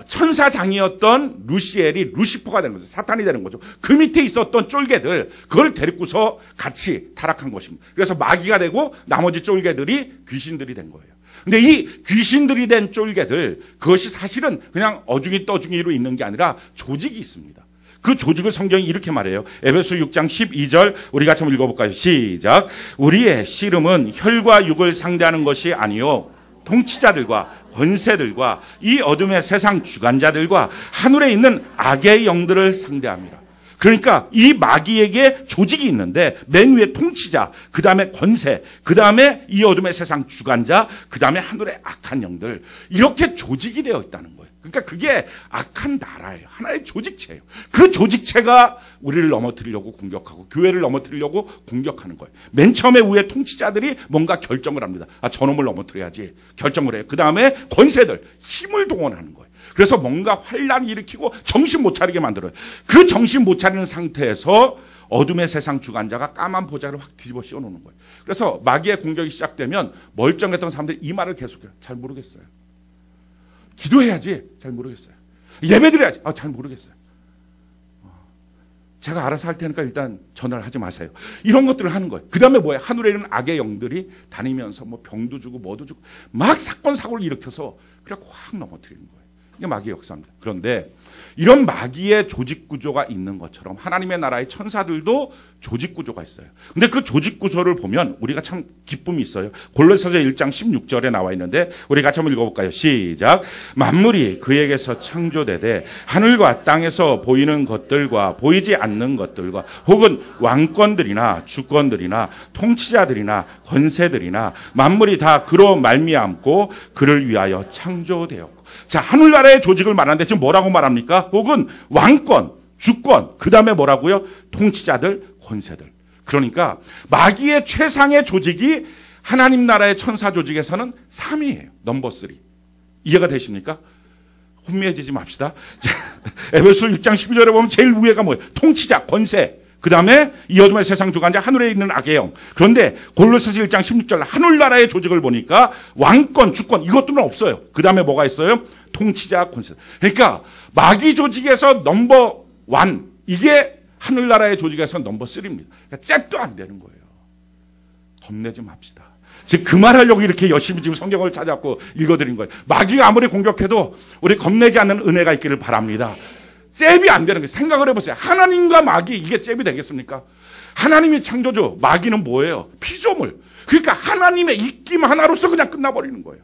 천사장이었던 루시엘이 루시퍼가 되는 거죠. 사탄이 되는 거죠. 그 밑에 있었던 쫄개들, 그걸 데리고서 같이 타락한 것입니다. 그래서 마귀가 되고 나머지 쫄개들이 귀신들이 된 거예요. 근데 이 귀신들이 된 쫄개들, 그것이 사실은 그냥 어중이 떠중이로 있는 게 아니라 조직이 있습니다. 그 조직을 성경이 이렇게 말해요. 에베소 6장 12절 우리 같이 한번 읽어볼까요? 시작. 우리의 씨름은 혈과 육을 상대하는 것이 아니요 통치자들과 권세들과 이 어둠의 세상 주관자들과 하늘에 있는 악의 영들을 상대합니다. 그러니까 이 마귀에게 조직이 있는데, 맨 위에 통치자, 그 다음에 권세, 그 다음에 이 어둠의 세상 주관자, 그 다음에 하늘의 악한 영들, 이렇게 조직이 되어 있다는 거예요. 그러니까 그게 악한 나라예요. 하나의 조직체예요. 그 조직체가 우리를 넘어뜨리려고 공격하고 교회를 넘어뜨리려고 공격하는 거예요. 맨 처음에 위에 통치자들이 뭔가 결정을 합니다. 저놈을 넘어뜨려야지 결정을 해요. 그 다음에 권세들, 힘을 동원하는 거예요. 그래서 뭔가 환란을 일으키고 정신 못 차리게 만들어요. 그 정신 못 차리는 상태에서 어둠의 세상 주관자가 까만 보좌를 확 뒤집어 씌워놓는 거예요. 그래서 마귀의 공격이 시작되면 멀쩡했던 사람들이 이 말을 계속해요. 잘 모르겠어요. 기도해야지. 잘 모르겠어요. 예배드려야지. 잘 모르겠어요. 제가 알아서 할 테니까 일단 전화를 하지 마세요. 이런 것들을 하는 거예요. 그 다음에 뭐예요? 하늘에 있는 악의 영들이 다니면서 뭐 병도 주고 뭐도 주고 막 사건 사고를 일으켜서 그냥 확 넘어뜨리는 거예요. 이게 마귀의 역사입니다. 그런데 이런 마귀의 조직 구조가 있는 것처럼 하나님의 나라의 천사들도 조직 구조가 있어요. 근데 그 조직 구조를 보면 우리가 참 기쁨이 있어요. 골로새서 1장 16절에 나와 있는데 우리 같이 한번 읽어볼까요? 시작. 만물이 그에게서 창조되되 하늘과 땅에서 보이는 것들과 보이지 않는 것들과 혹은 왕권들이나 주권들이나 통치자들이나 권세들이나 만물이 다 그로 말미암고 그를 위하여 창조되었고. 자, 하늘나라의 조직을 말하는데 지금 뭐라고 말합니까? 혹은 왕권, 주권, 그 다음에 뭐라고요? 통치자들, 권세들. 그러니까 마귀의 최상의 조직이 하나님 나라의 천사 조직에서는 3위예요. 넘버 3. 이해가 되십니까? 혼미해지지 맙시다. 에베소 6장 12절에 보면 제일 위에가 뭐예요? 통치자, 권세. 그 다음에 이 어둠의 세상 주관자, 하늘에 있는 악의 영. 그런데 골로새서 1장 16절 하늘나라의 조직을 보니까 왕권, 주권 이것들은 없어요. 그 다음에 뭐가 있어요? 통치자, 권세. 그러니까 마귀 조직에서 넘버 1, 이게 하늘나라의 조직에서 넘버 3입니다. 그러니까 잽도 안 되는 거예요. 겁내지 맙시다. 즉 그 말하려고 이렇게 열심히 지금 성경을 찾아갖고 읽어드린 거예요. 마귀가 아무리 공격해도 우리 겁내지 않는 은혜가 있기를 바랍니다. 잽이 안 되는 거예요. 생각을 해보세요. 하나님과 마귀, 이게 잽이 되겠습니까? 하나님이 창조주, 마귀는 뭐예요? 피조물. 그러니까 하나님의 입김 하나로서 그냥 끝나버리는 거예요.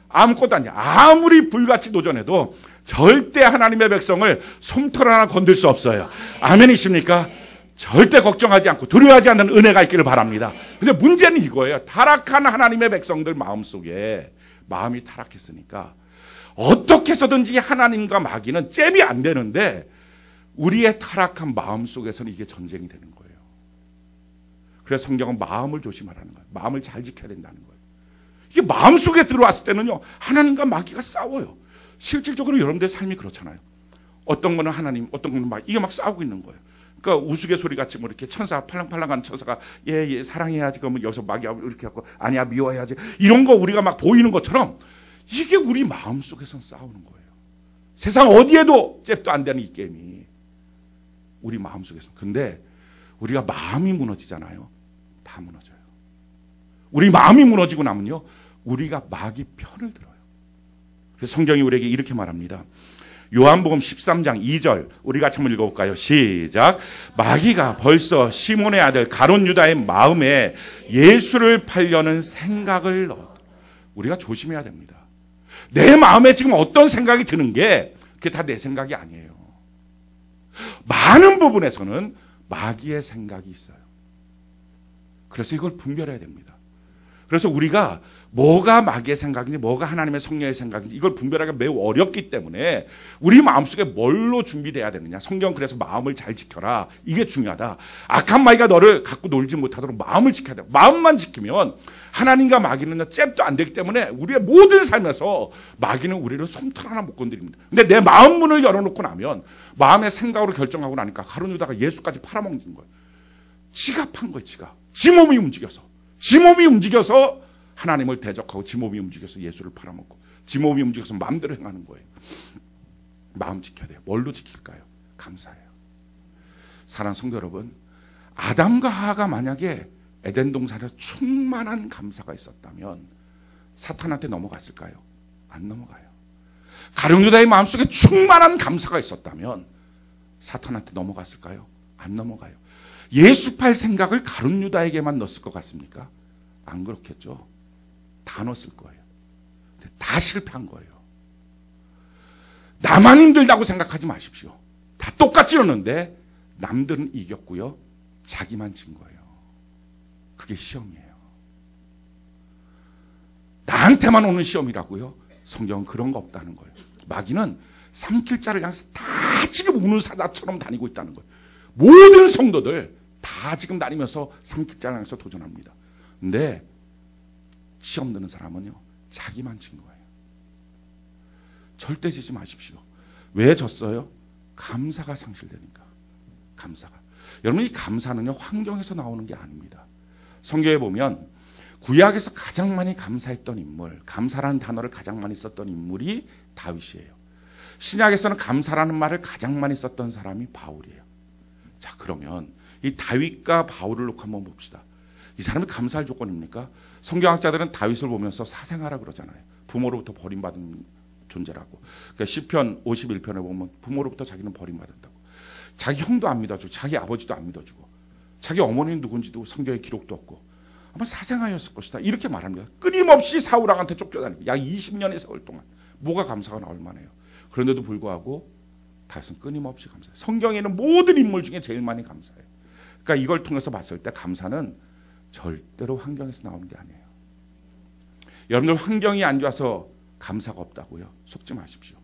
아무것도 아니야. 아무리 불같이 도전해도 절대 하나님의 백성을 솜털 하나 건들 수 없어요. 아멘이십니까? 절대 걱정하지 않고 두려워하지 않는 은혜가 있기를 바랍니다. 근데 문제는 이거예요. 타락한 하나님의 백성들 마음속에 마음이 타락했으니까 어떻게 해서든지 하나님과 마귀는 잽이 안 되는데 우리의 타락한 마음 속에서는 이게 전쟁이 되는 거예요. 그래서 성경은 마음을 조심하라는 거예요. 마음을 잘 지켜야 된다는 거예요. 이게 마음속에 들어왔을 때는요, 하나님과 마귀가 싸워요. 실질적으로 여러분들의 삶이 그렇잖아요. 어떤 거는 하나님, 어떤 거는 막 이게 막 싸우고 있는 거예요. 그러니까 우스갯소리 같이 뭐 이렇게 천사 팔랑팔랑한 천사가 예 사랑해야지 그러면 여기서 마귀하고 이렇게 하고 아니야 미워해야지 이런 거 우리가 막 보이는 것처럼 이게 우리 마음속에서 싸우는 거예요. 세상 어디에도 잽도 안 되는 이 게임이 우리 마음속에서. 근데 우리가 마음이 무너지잖아요. 다 무너져요. 우리 마음이 무너지고 나면요, 우리가 마귀 편을 들어요. 그래서 성경이 우리에게 이렇게 말합니다. 요한복음 13장 2절 우리 같이 한번 읽어볼까요? 시작. 마귀가 벌써 시몬의 아들 가룟 유다의 마음에 예수를 팔려는 생각을 넣었다. 우리가 조심해야 됩니다. 내 마음에 지금 어떤 생각이 드는 게 그게 다 내 생각이 아니에요. 많은 부분에서는 마귀의 생각이 있어요. 그래서 이걸 분별해야 됩니다. 그래서 우리가 뭐가 마귀의 생각인지 뭐가 하나님의 성령의 생각인지 이걸 분별하기가 매우 어렵기 때문에 우리 마음속에 뭘로 준비돼야 되느냐. 성경 그래서 마음을 잘 지켜라. 이게 중요하다. 악한 마귀가 너를 갖고 놀지 못하도록 마음을 지켜야 돼. 마음만 지키면 하나님과 마귀는 잽도 안 되기 때문에 우리의 모든 삶에서 마귀는 우리를 솜털 하나 못 건드립니다. 근데 내 마음 문을 열어놓고 나면 마음의 생각으로 결정하고 나니까 가룟 유다가 예수까지 팔아먹는 거예요. 지갑한 거예요. 지갑. 지 몸이 움직여서 하나님을 대적하고 지 몸이 움직여서 예수를 팔아먹고 지 몸이 움직여서 마음대로 행하는 거예요. 마음 지켜야 돼요. 뭘로 지킬까요? 감사해요. 사랑하는 성도 여러분, 아담과 하와가 만약에 에덴 동산에 충만한 감사가 있었다면 사탄한테 넘어갔을까요? 안 넘어가요. 가룟 유다의 마음속에 충만한 감사가 있었다면 사탄한테 넘어갔을까요? 안 넘어가요. 예수 팔 생각을 가룟 유다에게만 넣었을 것 같습니까? 안 그렇겠죠. 다 넣었을 거예요. 다 실패한 거예요. 나만 힘들다고 생각하지 마십시오. 다 똑같이 넣었는데 남들은 이겼고요. 자기만 진 거예요. 그게 시험이에요. 나한테만 오는 시험이라고요? 성경은 그런 거 없다는 거예요. 마귀는 삼킬 자를 향해서 다 지금 우는 사자처럼 다니고 있다는 거예요. 모든 성도들 다 지금 다니면서 삼킬 자를 향해서 도전합니다. 근데 시험 드는 사람은요, 자기만 진 거예요. 절대 지지 마십시오. 왜 졌어요? 감사가 상실되니까. 감사가. 여러분, 이 감사는요, 환경에서 나오는 게 아닙니다. 성경에 보면 구약에서 가장 많이 감사했던 인물, 감사라는 단어를 가장 많이 썼던 인물이 다윗이에요. 신약에서는 감사라는 말을 가장 많이 썼던 사람이 바울이에요. 자, 그러면 이 다윗과 바울을 놓고 한번 봅시다. 이 사람이 감사할 조건입니까? 성경학자들은 다윗을 보면서 사생아라 그러잖아요. 부모로부터 버림받은 존재라고. 그러니까 시편 51편에 보면 부모로부터 자기는 버림받았다고. 자기 형도 안 믿어주고 자기 아버지도 안 믿어주고 자기 어머니는 누군지도 성경에 기록도 없고 아마 사생아였을 것이다. 이렇게 말합니다. 끊임없이 사울 왕한테 쫓겨다니고 약 20년의 세월 동안 뭐가 감사가 나올 만해요. 그런데도 불구하고 다윗은 끊임없이 감사해요. 성경에는 모든 인물 중에 제일 많이 감사해요. 그러니까 이걸 통해서 봤을 때 감사는 절대로 환경에서 나오는 게 아니에요. 여러분들 환경이 안 좋아서 감사가 없다고요? 속지 마십시오.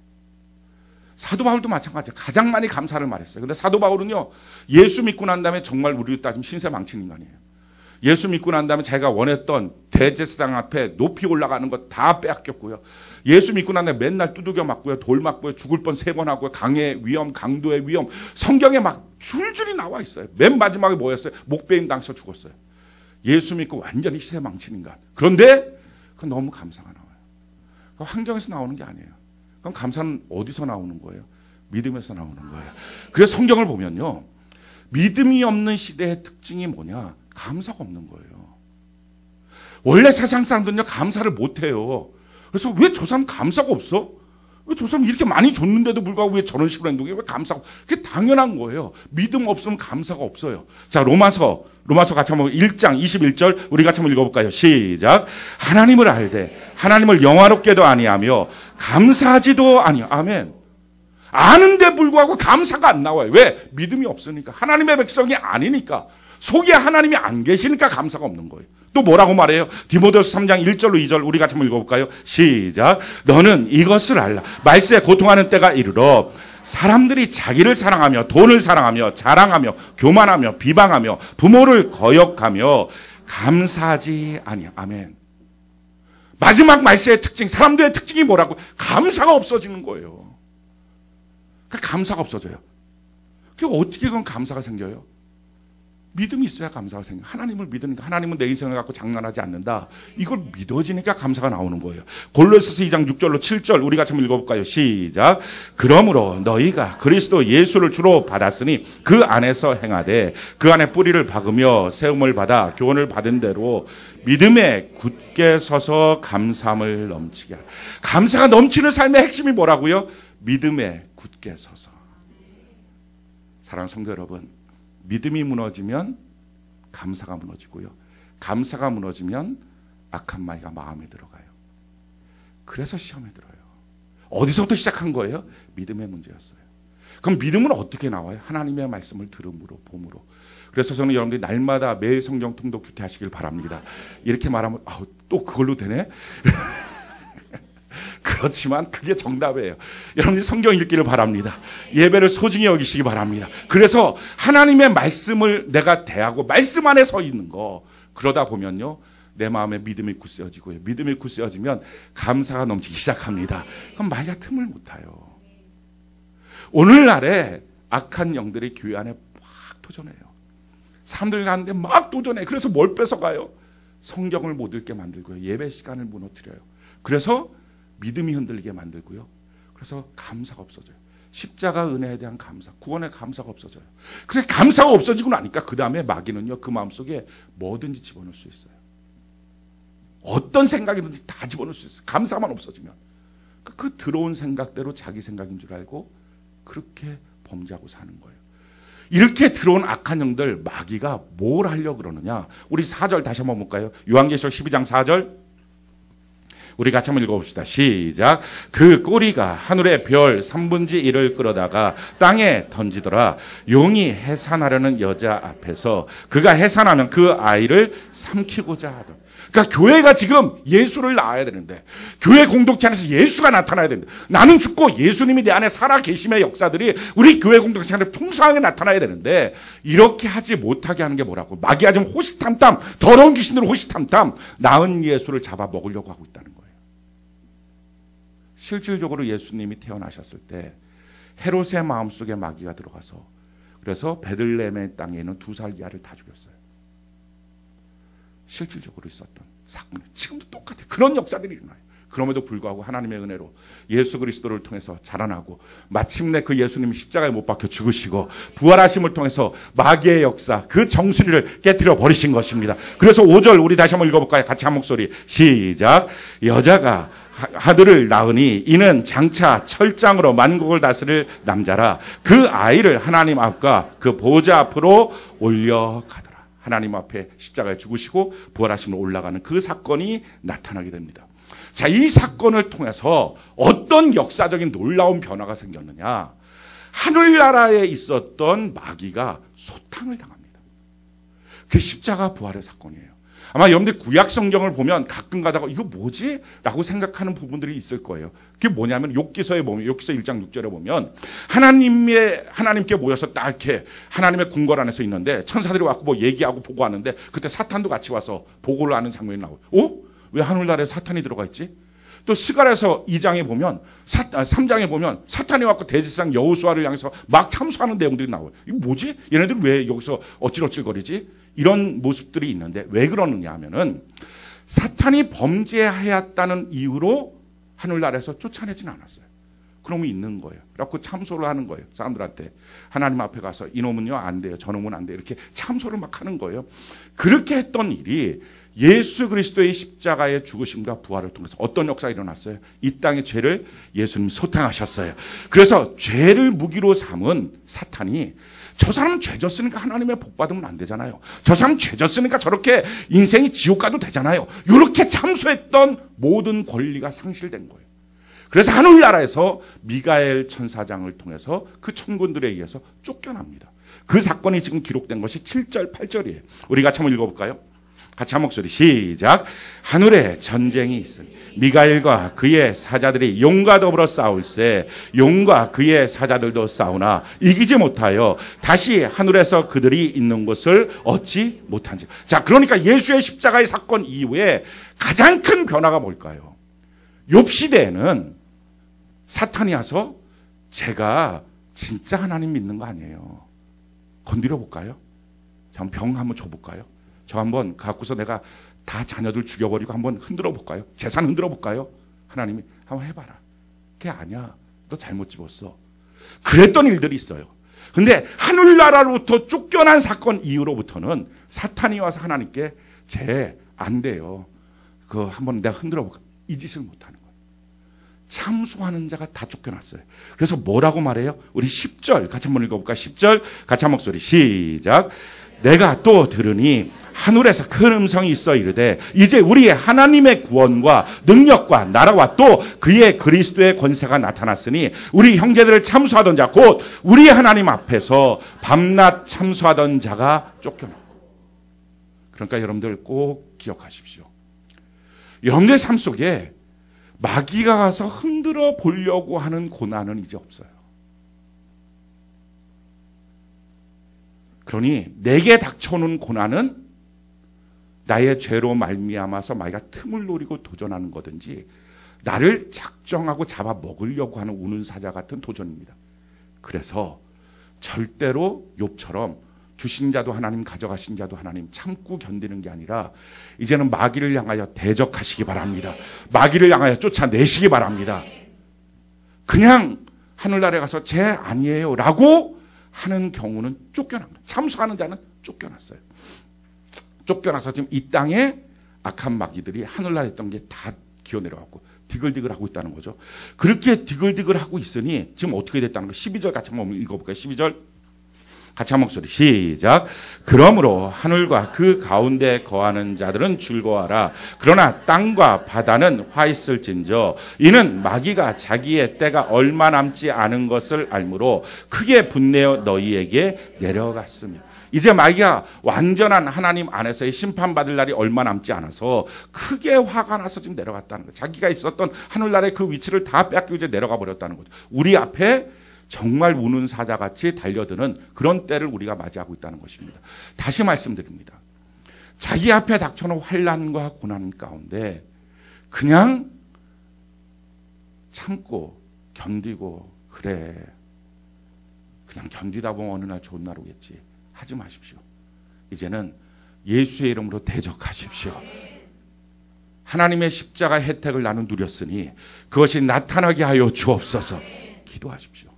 사도 바울도 마찬가지예요. 가장 많이 감사를 말했어요. 근데 사도 바울은요, 예수 믿고 난 다음에 정말 우리로 따지면 신세 망친 인간이에요. 예수 믿고 난 다음에 자기가 원했던 대제사장 앞에 높이 올라가는 것 다 빼앗겼고요. 예수 믿고 난 다음에 맨날 두들겨 맞고요. 돌 맞고요. 죽을 뻔 3번 하고요. 강의 위험, 강도의 위험. 성경에 막 줄줄이 나와 있어요. 맨 마지막에 뭐였어요? 목베임 당해서 죽었어요. 예수 믿고 완전히 시세 망친 인간. 그런데 그건 너무 감사가 나와요. 환경에서 나오는 게 아니에요. 그럼 감사는 어디서 나오는 거예요? 믿음에서 나오는 거예요. 그래서 성경을 보면요, 믿음이 없는 시대의 특징이 뭐냐? 감사가 없는 거예요. 원래 세상 사람들은요, 감사를 못해요. 그래서 왜 저 사람 감사가 없어? 저 사람 이렇게 많이 줬는데도 불구하고 왜 저런 식으로 행동해? 왜 감사가? 그게 당연한 거예요. 믿음 없으면 감사가 없어요. 자, 로마서 같이 한번 1장 21절 우리 같이 한번 읽어볼까요? 시작. 하나님을 알되 하나님을 영화롭게도 아니하며 감사하지도 아니요. 아멘. 아는데 불구하고 감사가 안 나와요. 왜? 믿음이 없으니까. 하나님의 백성이 아니니까. 속에 하나님이 안 계시니까 감사가 없는 거예요. 또 뭐라고 말해요? 디모데후서 3장 1절로 2절 우리 같이 한번 읽어볼까요? 시작. 너는 이것을 알라. 말세에 고통하는 때가 이르러 사람들이 자기를 사랑하며 돈을 사랑하며 자랑하며 교만하며 비방하며 부모를 거역하며 감사하지 아니야. 아멘. 마지막 말세의 특징, 사람들의 특징이 뭐라고? 감사가 없어지는 거예요. 그러니까 감사가 없어져요. 그럼 어떻게 그런 감사가 생겨요? 믿음이 있어야 감사가 생겨요. 하나님을 믿으니까 하나님은 내 인생을 갖고 장난하지 않는다. 이걸 믿어지니까 감사가 나오는 거예요. 골로새서 2장 6절로 7절 우리 같이 한번 읽어볼까요? 시작. 그러므로 너희가 그리스도 예수를 주로 받았으니 그 안에서 행하되 그 안에 뿌리를 박으며 세움을 받아 교훈을 받은 대로 믿음에 굳게 서서 감사함을 넘치게 하라. 감사가 넘치는 삶의 핵심이 뭐라고요? 믿음에 굳게 서서. 사랑하는 성도 여러분, 믿음이 무너지면 감사가 무너지고요. 감사가 무너지면 악한 마귀가 마음에 들어가요. 그래서 시험에 들어요. 어디서부터 시작한 거예요? 믿음의 문제였어요. 그럼 믿음은 어떻게 나와요? 하나님의 말씀을 들음으로, 봄으로. 그래서 저는 여러분들이 날마다 매일 성경 통독 교태 하시길 바랍니다. 이렇게 말하면 또 그걸로 되네? 그렇지만 그게 정답이에요. 여러분들이 성경 읽기를 바랍니다. 예배를 소중히 여기시기 바랍니다. 그래서 하나님의 말씀을 내가 대하고 말씀 안에 서 있는 거, 그러다 보면요 내 마음에 믿음이 굳세어지고요. 믿음이 굳세어지면 감사가 넘치기 시작합니다. 그럼 마귀가 틈을 못 타요. 오늘날에 악한 영들이 교회 안에 막 도전해요. 사람들 가는데 막 도전해. 그래서 뭘 뺏어가요? 성경을 못 읽게 만들고요. 예배 시간을 무너뜨려요. 그래서 믿음이 흔들리게 만들고요. 그래서 감사가 없어져요. 십자가 은혜에 대한 감사, 구원의 감사가 없어져요. 그래 감사가 없어지고 나니까 그 다음에 마귀는요 그 마음속에 뭐든지 집어넣을 수 있어요. 어떤 생각이든지 다 집어넣을 수 있어요. 감사만 없어지면. 그 들어온 생각대로 자기 생각인 줄 알고 그렇게 범죄하고 사는 거예요. 이렇게 들어온 악한 영들 마귀가 뭘 하려고 그러느냐. 우리 4절 다시 한번 볼까요? 요한계시록 12장 4절 우리 같이 한번 읽어봅시다. 시작. 그 꼬리가 하늘의 별 3분의 1을 끌어다가 땅에 던지더라. 용이 해산하려는 여자 앞에서 그가 해산하면 그 아이를 삼키고자 하더라. 그러니까 교회가 지금 예수를 낳아야 되는데, 교회 공동체 안에서 예수가 나타나야 되는데, 나는 죽고 예수님이 내 안에 살아 계심의 역사들이 우리 교회 공동체 안에 풍성하게 나타나야 되는데, 이렇게 하지 못하게 하는 게 뭐라고? 마귀가 지금 호시탐탐, 더러운 귀신으로 호시탐탐 낳은 예수를 잡아 먹으려고 하고 있다는 거예요. 실질적으로 예수님이 태어나셨을 때 헤롯의 마음속에 마귀가 들어가서, 그래서 베들레헴의 땅에 있는 2살 이하를 다 죽였어요. 실질적으로 있었던 사건이 지금도 똑같아요. 그런 역사들이 일어나요. 그럼에도 불구하고 하나님의 은혜로 예수 그리스도를 통해서 자라나고, 마침내 그 예수님이 십자가에 못 박혀 죽으시고 부활하심을 통해서 마귀의 역사, 그 정수리를 깨뜨려 버리신 것입니다. 그래서 5절 우리 다시 한번 읽어볼까요? 같이 한 목소리 시작. 여자가 아들을 낳으니 이는 장차 철장으로 만국을 다스릴 남자라. 그 아이를 하나님 앞과 그 보좌 앞으로 올려가더라. 하나님 앞에 십자가에 죽으시고 부활하심으로 올라가는 그 사건이 나타나게 됩니다. 자, 이 사건을 통해서 어떤 역사적인 놀라운 변화가 생겼느냐. 하늘나라에 있었던 마귀가 소탕을 당합니다. 그게 십자가 부활의 사건이에요. 아마 여러분들 구약 성경을 보면 가끔 가다가 이거 뭐지? 라고 생각하는 부분들이 있을 거예요. 그게 뭐냐면 욥기서에 보면, 욥기서 1장 6절에 보면 하나님께 모여서 딱 이렇게 하나님의 궁궐 안에서 있는데 천사들이 와서 뭐 얘기하고 보고하는데 그때 사탄도 같이 와서 보고를 하는 장면이 나와요. 왜 하늘나라에 사탄이 들어가 있지? 또 스가랴서 2장에 보면 3장에 보면 사탄이 와서 대제사장 여호수아를 향해서 막 참수하는 내용들이 나와요. 이거 뭐지? 얘네들 왜 여기서 어찔어찔거리지? 이런 모습들이 있는데 왜 그러느냐 하면은 사탄이 범죄하였다는 이유로 하늘나라에서 쫓아내지는 않았어요. 그러면 있는 거예요. 그래갖고 참소를 하는 거예요. 사람들한테. 하나님 앞에 가서 이놈은요 안 돼요. 저놈은 안 돼요. 이렇게 참소를 막 하는 거예요. 그렇게 했던 일이 예수 그리스도의 십자가의 죽으심과 부활을 통해서 어떤 역사가 일어났어요? 이 땅의 죄를 예수님이 소탕하셨어요. 그래서 죄를 무기로 삼은 사탄이 저 사람은 죄 졌으니까 하나님의 복 받으면 안 되잖아요. 저 사람은 죄 졌으니까 저렇게 인생이 지옥 가도 되잖아요. 이렇게 참소했던 모든 권리가 상실된 거예요. 그래서 하늘나라에서 미가엘 천사장을 통해서 그 천군들에 의해서 쫓겨납니다. 그 사건이 지금 기록된 것이 7절, 8절이에요. 우리 같이 한번 읽어볼까요? 같이 한 목소리 시작. 하늘에 전쟁이 있으니 미가엘과 그의 사자들이 용과 더불어 싸울세 용과 그의 사자들도 싸우나 이기지 못하여 다시 하늘에서 그들이 있는 곳을 얻지 못한지. 자, 그러니까 예수의 십자가의 사건 이후에 가장 큰 변화가 뭘까요? 욥 시대에는 사탄이 와서 제가 진짜 하나님 믿는 거 아니에요. 건드려 볼까요? 병 한번 줘볼까요? 저 한번 갖고서 내가 다 자녀들 죽여버리고 한번 흔들어 볼까요? 재산 흔들어 볼까요? 하나님이 한번 해봐라. 그게 아니야. 너 잘못 집었어. 그랬던 일들이 있어요. 근데 하늘나라로부터 쫓겨난 사건 이후로부터는 사탄이 와서 하나님께 쟤 안 돼요. 그 한번 내가 흔들어 볼까? 이 짓을 못하는 거예요. 참소하는 자가 다 쫓겨났어요. 그래서 뭐라고 말해요? 우리 10절 같이 한번 읽어볼까? 10절 같이 한 목소리 시작. 내가 또 들으니 하늘에서 큰 음성이 있어 이르되 이제 우리의 하나님의 구원과 능력과 나라와 또 그의 그리스도의 권세가 나타났으니 우리 형제들을 참소하던 자 곧 우리 하나님 앞에서 밤낮 참소하던 자가 쫓겨났고. 그러니까 여러분들 꼭 기억하십시오. 여러분들 삶 속에 마귀가 가서 흔들어 보려고 하는 고난은 이제 없어요. 그러니 내게 닥쳐오는 고난은 나의 죄로 말미암아서 마귀가 틈을 노리고 도전하는 거든지 나를 작정하고 잡아먹으려고 하는 우는 사자 같은 도전입니다. 그래서 절대로 욥처럼 주신 자도 하나님 가져가신 자도 하나님 참고 견디는 게 아니라 이제는 마귀를 향하여 대적하시기 바랍니다. 마귀를 향하여 쫓아내시기 바랍니다. 그냥 하늘나라에 가서 쟤 아니에요 라고 하는 경우는 쫓겨난 거예요. 참소하는 자는 쫓겨났어요. 쫓겨나서 지금 이 땅에 악한 마귀들이 하늘나라에 있던 게 다 기어내려왔고 디글디글 하고 있다는 거죠. 그렇게 디글디글 하고 있으니 지금 어떻게 됐다는 거예요. 12절 같이 한번 읽어볼까요? 12절 같이 한 목소리 시작. 그러므로 하늘과 그 가운데 거하는 자들은 즐거워하라. 그러나 땅과 바다는 화 있을진저 이는 마귀가 자기의 때가 얼마 남지 않은 것을 알므로 크게 분내어 너희에게 내려갔으며. 이제 마귀가 완전한 하나님 안에서의 심판받을 날이 얼마 남지 않아서 크게 화가 나서 지금 내려갔다는 거예요. 자기가 있었던 하늘나라의 그 위치를 다 뺏기고 이제 내려가 버렸다는 거죠. 우리 앞에 정말 우는 사자같이 달려드는 그런 때를 우리가 맞이하고 있다는 것입니다. 다시 말씀드립니다. 자기 앞에 닥쳐놓은 환난과 고난 가운데 그냥 참고 견디고 그래 그냥 견디다 보면 어느 날 좋은 날 오겠지 하지 마십시오. 이제는 예수의 이름으로 대적하십시오. 하나님의 십자가 혜택을 나는 누렸으니 그것이 나타나게 하여 주옵소서. 기도하십시오.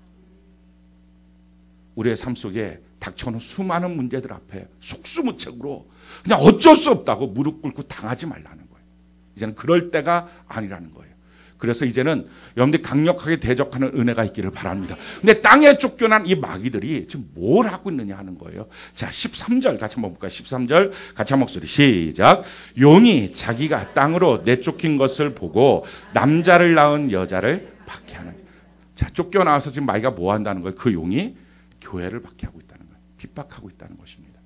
우리의 삶 속에 닥쳐오는 수많은 문제들 앞에 속수무책으로 그냥 어쩔 수 없다고 무릎 꿇고 당하지 말라는 거예요. 이제는 그럴 때가 아니라는 거예요. 그래서 이제는 여러분들이 강력하게 대적하는 은혜가 있기를 바랍니다. 근데 땅에 쫓겨난 이 마귀들이 지금 뭘 하고 있느냐 하는 거예요. 자, 13절 같이 한번 볼까요? 13절 같이 한 목소리 시작. 용이 자기가 땅으로 내쫓긴 것을 보고 남자를 낳은 여자를 박해하는. 자, 쫓겨나와서 지금 마귀가 뭐 한다는 거예요? 그 용이 교회를 박해하고 있다는 거예요. 핍박하고 있다는 것입니다.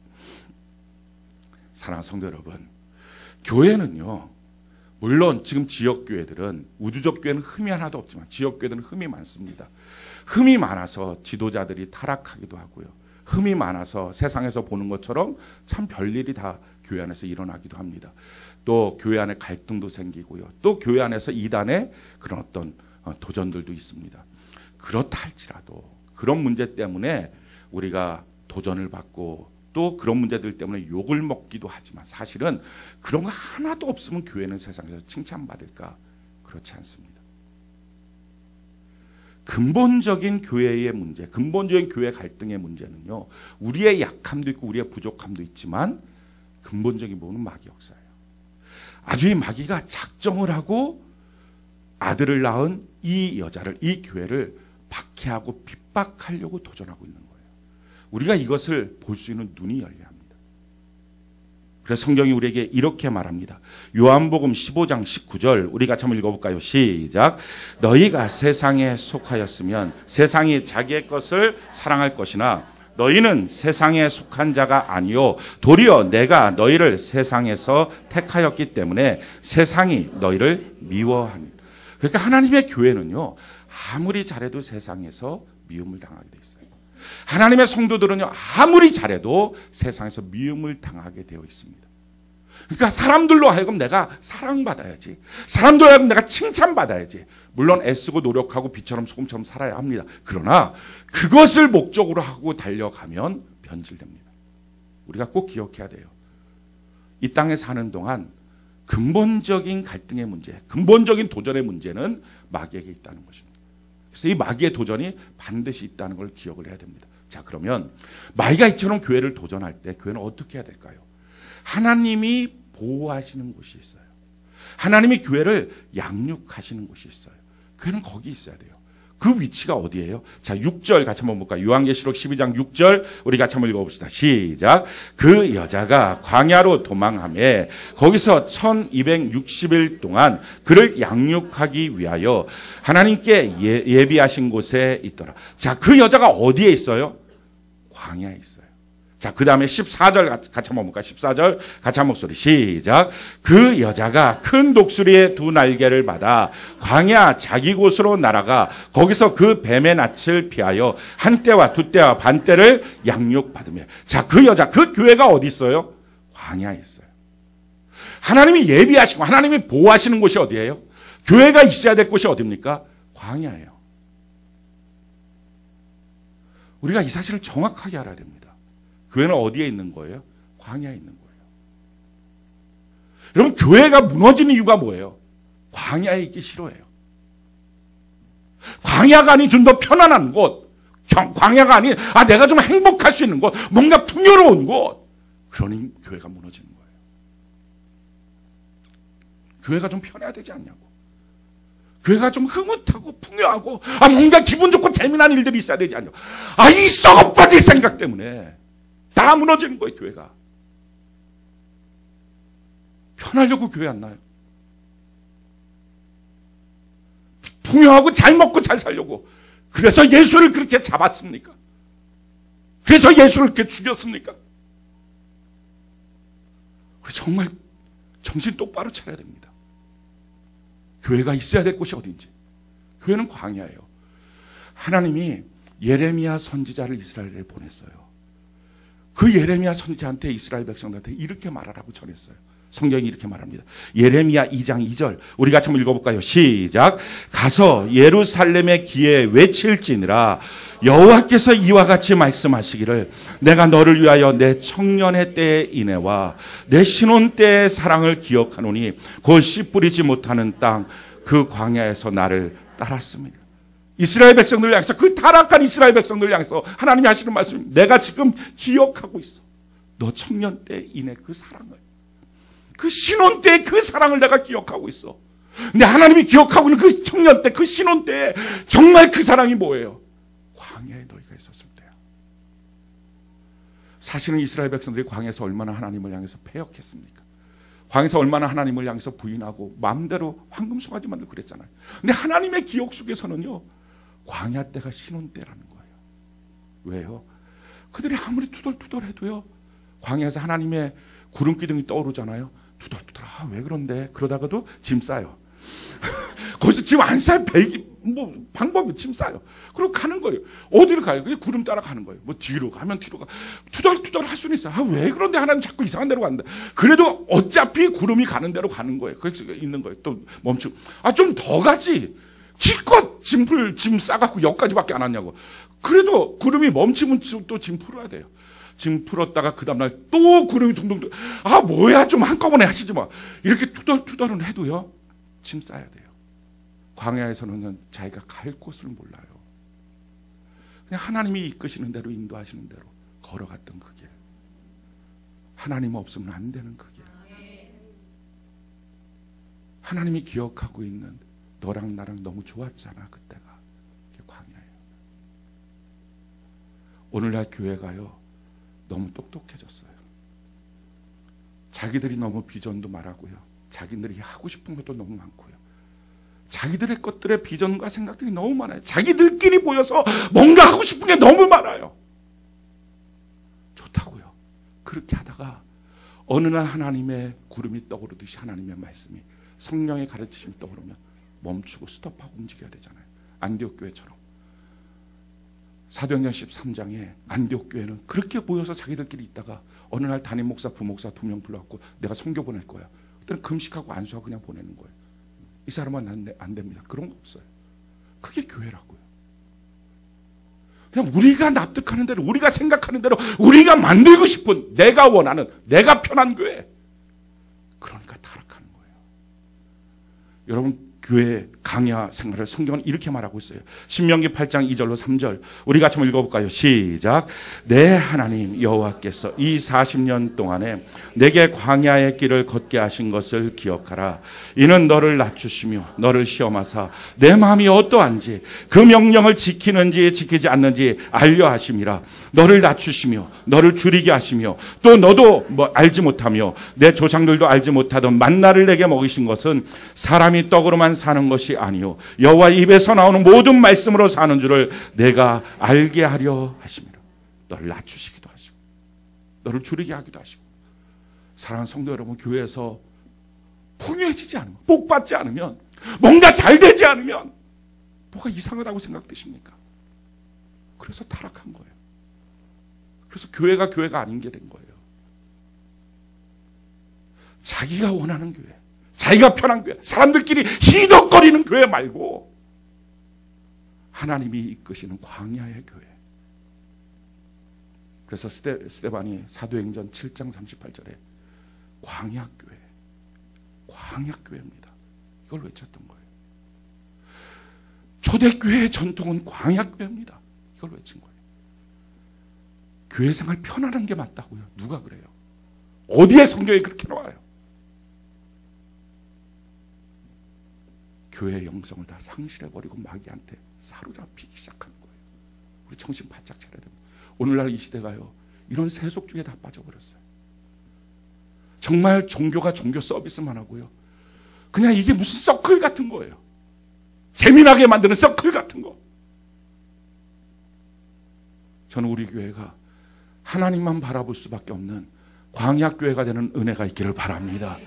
사랑하는 성도 여러분, 교회는요, 물론 지금 지역교회들은, 우주적 교회는 흠이 하나도 없지만 지역교회들은 흠이 많습니다. 흠이 많아서 지도자들이 타락하기도 하고요. 흠이 많아서 세상에서 보는 것처럼 참 별일이 다 교회 안에서 일어나기도 합니다. 또 교회 안에 갈등도 생기고요. 또 교회 안에서 이단의 그런 어떤 도전들도 있습니다. 그렇다 할지라도 그런 문제 때문에 우리가 도전을 받고 또 그런 문제들 때문에 욕을 먹기도 하지만 사실은 그런 거 하나도 없으면 교회는 세상에서 칭찬받을까? 그렇지 않습니다. 근본적인 교회의 문제, 근본적인 교회 갈등의 문제는요, 우리의 약함도 있고 우리의 부족함도 있지만 근본적인 부분은 마귀 역사예요. 아주 이 마귀가 작정을 하고 아들을 낳은 이 여자를, 이 교회를 박해하고 핍박하려고 도전하고 있는 거예요. 우리가 이것을 볼 수 있는 눈이 열려야 합니다. 그래서 성경이 우리에게 이렇게 말합니다. 요한복음 15장 19절 우리 같이 한번 읽어볼까요? 시작. 너희가 세상에 속하였으면 세상이 자기의 것을 사랑할 것이나 너희는 세상에 속한 자가 아니요 도리어 내가 너희를 세상에서 택하였기 때문에 세상이 너희를 미워하니. 그러니까 하나님의 교회는요, 아무리 잘해도 세상에서 미움을 당하게 돼 있어요. 하나님의 성도들은요, 아무리 잘해도 세상에서 미움을 당하게 되어 있습니다. 그러니까 사람들로 하여금 내가 사랑받아야지, 사람들로 하여금 내가 칭찬받아야지, 물론 애쓰고 노력하고 빛처럼 소금처럼 살아야 합니다. 그러나 그것을 목적으로 하고 달려가면 변질됩니다. 우리가 꼭 기억해야 돼요. 이 땅에 사는 동안 근본적인 갈등의 문제, 근본적인 도전의 문제는 마귀에게 있다는 것입니다. 그래서 이 마귀의 도전이 반드시 있다는 걸 기억을 해야 됩니다. 자, 그러면 마귀가 이처럼 교회를 도전할 때 교회는 어떻게 해야 될까요? 하나님이 보호하시는 곳이 있어요. 하나님이 교회를 양육하시는 곳이 있어요. 교회는 거기 있어야 돼요. 그 위치가 어디예요? 자, 6절 같이 한번 볼까요? 요한계시록 12장 6절 우리 같이 한번 읽어봅시다. 시작. 그 여자가 광야로 도망하며 거기서 1260일 동안 그를 양육하기 위하여 하나님께 예비하신 곳에 있더라. 자, 그 여자가 어디에 있어요? 광야에 있어요. 자, 그 다음에 14절 같이 한번 볼까요? 14절 같이 한 목소리 시작. 그 여자가 큰 독수리의 두 날개를 받아 광야 자기 곳으로 날아가 거기서 그 뱀의 낯을 피하여 한 때와 두 때와 반 때를 양육받으며. 자, 그 여자, 그 교회가 어디 있어요? 광야에 있어요. 하나님이 예비하시고 하나님이 보호하시는 곳이 어디예요? 교회가 있어야 될 곳이 어디입니까? 광야예요. 우리가 이 사실을 정확하게 알아야 됩니다. 교회는 어디에 있는 거예요? 광야에 있는 거예요. 여러분, 교회가 무너지는 이유가 뭐예요? 광야에 있기 싫어해요. 광야가 아닌 좀 더 편안한 곳, 광야가 아닌 내가 좀 행복할 수 있는 곳, 뭔가 풍요로운 곳, 그러니 교회가 무너지는 거예요. 교회가 좀 편해야 되지 않냐고. 교회가 좀 흐뭇하고 풍요하고 뭔가 기분 좋고 재미난 일들이 있어야 되지 않냐고. 이 썩어빠질 생각 때문에 다 무너지는 거예요. 교회가 편하려고 교회 안 나요. 풍요하고 잘 먹고 잘 살려고. 그래서 예수를 그렇게 잡았습니까? 그래서 예수를 그렇게 죽였습니까? 우리 정말 정신 똑바로 차려야 됩니다. 교회가 있어야 될 곳이 어딘지. 교회는 광야예요. 하나님이 예레미야 선지자를 이스라엘에 보냈어요. 그 예레미야 선지자한테 이스라엘 백성들한테 이렇게 말하라고 전했어요. 성경이 이렇게 말합니다. 예레미야 2장 2절 우리 같이 한번 읽어볼까요? 시작. 가서 예루살렘의 귀에 외칠지니라 여호와께서 이와 같이 말씀하시기를 내가 너를 위하여 내 청년의 때의 인애와 내 신혼 때의 사랑을 기억하노니 곧 씨 뿌리지 못하는 땅 그 광야에서 나를 따랐습니다. 이스라엘 백성들을 향해서, 그 타락한 이스라엘 백성들을 향해서 하나님이 하시는 말씀입니다. 내가 지금 기억하고 있어. 너 청년 때 인애 그 사랑을, 그 신혼 때 그 사랑을 내가 기억하고 있어. 근데 하나님이 기억하고 있는 그 청년 때, 그 신혼 때 정말 그 사랑이 뭐예요? 광야에 너희가 있었을 때야. 사실은 이스라엘 백성들이 광야에서 얼마나 하나님을 향해서 패역했습니까? 광야에서 얼마나 하나님을 향해서 부인하고 마음대로 황금 송아지 만들고 그랬잖아요. 근데 하나님의 기억 속에서는요, 광야 때가 신혼 때라는 거예요. 왜요? 그들이 아무리 투덜투덜해도요, 광야에서 하나님의 구름 기둥이 떠오르잖아요. 투덜투덜, 왜 그런데? 그러다가도 짐 싸요. 거기서 짐 안 싸요. 방법이 짐 싸요. 그리고 가는 거예요. 어디를 가요? 그냥 구름 따라 가는 거예요. 뒤로 가면 뒤로 가. 투덜투덜 할 수는 있어요. 왜 그런데 하나님 자꾸 이상한 데로 가는데. 그래도 어차피 구름이 가는 대로 가는 거예요. 거기서 있는 거예요. 또 멈추고. 좀 더 가지. 기껏 짐 싸갖고 여기까지밖에 안 왔냐고. 그래도 구름이 멈추면 또 짐 풀어야 돼요. 짐 풀었다가 그 다음날 또 구름이 둥둥. 뭐야, 좀 한꺼번에 하시지 마. 이렇게 투덜투덜은 해도요, 짐 싸야 돼요. 광야에서는 자기가 갈 곳을 몰라요. 그냥 하나님이 이끄시는 대로, 인도하시는 대로 걸어갔던 그 길. 하나님 없으면 안 되는 그 길. 하나님이 기억하고 있는 너랑 나랑 너무 좋았잖아. 그때가. 그게 광야예요. 오늘날 교회가요, 너무 똑똑해졌어요. 자기들이 너무 비전도 말하고요, 자기들이 하고 싶은 것도 너무 많고요, 자기들의 것들의 비전과 생각들이 너무 많아요. 자기들끼리 모여서 뭔가 하고 싶은 게 너무 많아요. 좋다고요. 그렇게 하다가 어느 날 하나님의 구름이 떠오르듯이 하나님의 말씀이, 성령의 가르치심이 떠오르면 멈추고 스톱하고 움직여야 되잖아요. 안디옥 교회처럼. 사도행전 13장에 안디옥 교회는 그렇게 모여서 자기들끼리 있다가 어느 날 담임 목사, 부목사 2명 불러갖고 내가 선교 보낼 거야. 그때는 금식하고 안수하고 그냥 보내는 거예요. 이 사람은 안 됩니다. 그런 거 없어요. 그게 교회라고요. 그냥 우리가 납득하는 대로, 우리가 생각하는 대로, 우리가 만들고 싶은, 내가 원하는, 내가 편한 교회. 그러니까 타락하는 거예요. 여러분, 교회 강야 생활을 성경은 이렇게 말하고 있어요. 신명기 8장 2절로 3절 우리 같이 한번 읽어볼까요? 시작. 내 하나님 여호와께서 이 40년 동안에 내게 광야의 길을 걷게 하신 것을 기억하라. 이는 너를 낮추시며 너를 시험하사 내 마음이 어떠한지 그 명령을 지키는지 지키지 않는지 알려 하심이라. 너를 낮추시며 너를 줄이게 하시며 또 너도 알지 못하며 내 조상들도 알지 못하던 만나를 내게 먹이신 것은 사람이 떡으로만 사는 것이 아니요 여호와 입에서 나오는 모든 말씀으로 사는 줄을 내가 알게 하려 하심이라. 너를 낮추시기도 하시고 너를 줄이게 하기도 하시고. 사랑하는 성도 여러분, 교회에서 풍요해지지 않으면, 복받지 않으면, 뭔가 잘 되지 않으면 뭐가 이상하다고 생각되십니까? 그래서 타락한 거예요. 그래서 교회가 아닌 게 된 거예요. 자기가 원하는 교회, 자기가 편한 교회, 사람들끼리 희덕거리는 교회 말고 하나님이 이끄시는 광야의 교회. 그래서 스데반이 사도행전 7장 38절에 광야교회, 광야교회입니다. 이걸 외쳤던 거예요. 초대교회의 전통은 광야교회입니다. 이걸 외친 거예요. 교회 생활 편안한 게 맞다고요. 누가 그래요? 어디에 성경에 그렇게 나와요? 교회의 영성을 다 상실해버리고 마귀한테 사로잡히기 시작하는 거예요. 우리 정신 바짝 차려야 됩니다. 오늘날 이 시대가요, 이런 세속주의에 다 빠져버렸어요. 정말 종교가 종교 서비스만 하고요, 그냥 이게 무슨 서클 같은 거예요. 재미나게 만드는 서클 같은 거. 저는 우리 교회가 하나님만 바라볼 수밖에 없는 광야교회가 되는 은혜가 있기를 바랍니다.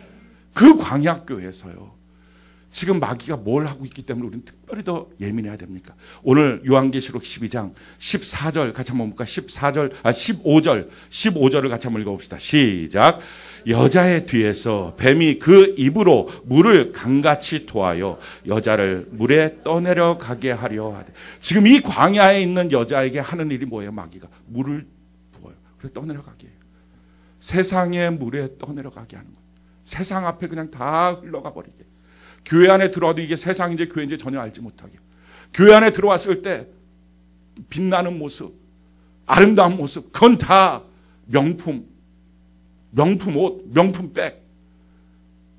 그 광야교회에서요, 지금 마귀가 뭘 하고 있기 때문에 우리는 특별히 더 예민해야 됩니까? 오늘 요한계시록 12장 14절 같이 한번 볼까? 15절을 같이 한번 읽어봅시다. 시작. 여자의 뒤에서 뱀이 그 입으로 물을 강같이 토하여 여자를 물에 떠내려 가게 하려 하되. 지금 이 광야에 있는 여자에게 하는 일이 뭐예요? 마귀가 물을 부어요. 그래서 떠내려 가게 해요. 세상의 물에 떠내려 가게 하는 거예요. 세상 앞에 그냥 다 흘러가 버리게. 교회 안에 들어와도 이게 세상인지 교회인지 전혀 알지 못하게. 교회 안에 들어왔을 때 빛나는 모습, 아름다운 모습, 그건 다 명품 옷, 명품 백,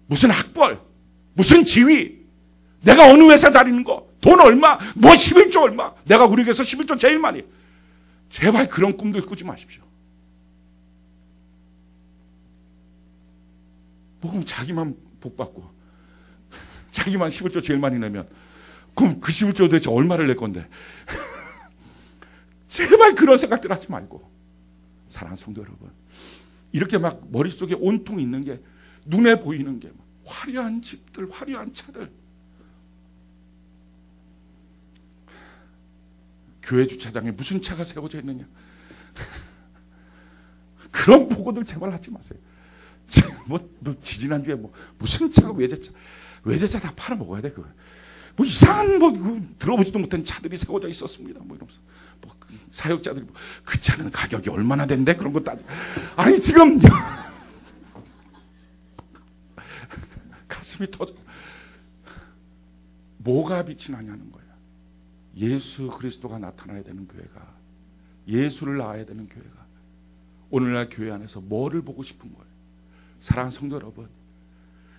무슨 학벌, 무슨 지위, 내가 어느 회사 다니는 거, 돈 얼마, 뭐 11조 얼마, 내가 우리 교회에서 11조 제일 많이. 제발 그런 꿈들 꾸지 마십시오. 뭐 그럼 자기만 복 받고 자기만 11조 제일 많이 내면 그럼 그 11조 도대체 얼마를 낼 건데. 제발 그런 생각들 하지 말고. 사랑하는 성도 여러분, 이렇게 막 머릿속에 온통 있는 게, 눈에 보이는 게 화려한 집들, 화려한 차들, 교회 주차장에 무슨 차가 세워져 있느냐, 그런 보고들 제발 하지 마세요. 지지난주에 무슨 차가 외제차 다 팔아먹어야 돼. 뭐 이상한 들어보지도 못한 차들이 세워져 있었습니다. 이러면서 사역자들이 그 차는 가격이 얼마나 된대? 그런 거 따지. 아니 지금 가슴이 터져. 뭐가 빛이 나냐는 거야. 예수 그리스도가 나타나야 되는 교회가, 예수를 낳아야 되는 교회가 오늘날 교회 안에서 뭐를 보고 싶은 거예요? 사랑하는 성도 여러분,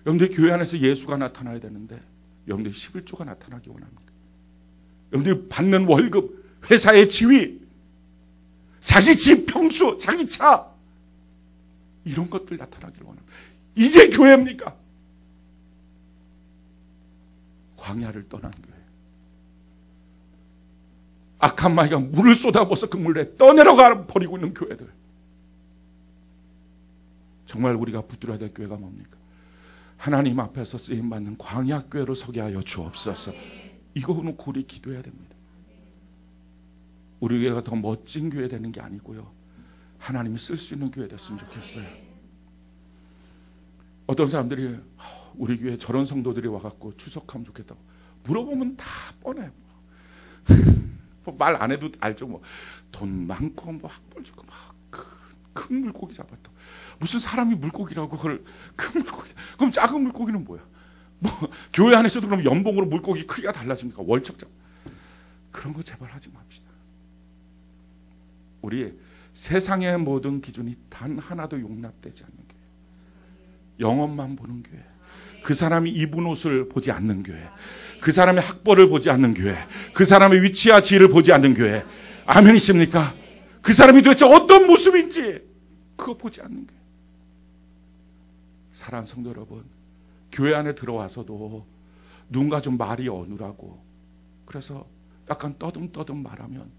여러분들 교회 안에서 예수가 나타나야 되는데 여러분들 11조가 나타나기 원합니다. 여러분들 받는 월급, 회사의 지위, 자기 집 평수, 자기 차, 이런 것들 나타나기를 원합니다. 이게 교회입니까? 광야를 떠난 교회. 악한 마귀가 물을 쏟아부어서 그 물에 떠내려가 버리고 있는 교회들. 정말 우리가 붙들어야 될 교회가 뭡니까? 하나님 앞에서 쓰임받는 광야교회로 서게 하여 주옵소서. 이거 놓고 우리 기도해야 됩니다. 우리 교회가 더 멋진 교회 되는 게 아니고요, 하나님이 쓸 수 있는 교회 됐으면 좋겠어요. 어떤 사람들이 우리 교회 저런 성도들이 와갖고 추석하면 좋겠다고 물어보면 다 뻔해요. 말 안 해도 알죠. 뭐 돈 많고 뭐 학벌 좋고 막 큰 물고기 잡았다. 무슨 사람이 물고기라고 그걸 큰 물고기? 그럼 작은 물고기는 뭐야? 뭐 교회 안에서도 그럼 연봉으로 물고기 크기가 달라집니까? 월척 잡. 그런 거 제발 하지 맙시다. 우리 세상의 모든 기준이 단 하나도 용납되지 않는 교회. 영업만 보는 교회. 그 사람이 입은 옷을 보지 않는 교회. 그 사람의 학벌을 보지 않는 교회. 그 사람의 위치와 지위를 보지 않는 교회. 아멘이십니까? 그 사람이 도대체 어떤 모습인지 그거 보지 않는 교회. 사랑하는 성도 여러분, 교회 안에 들어와서도 누군가 좀 말이 어눌하고 그래서 약간 떠듬떠듬 말하면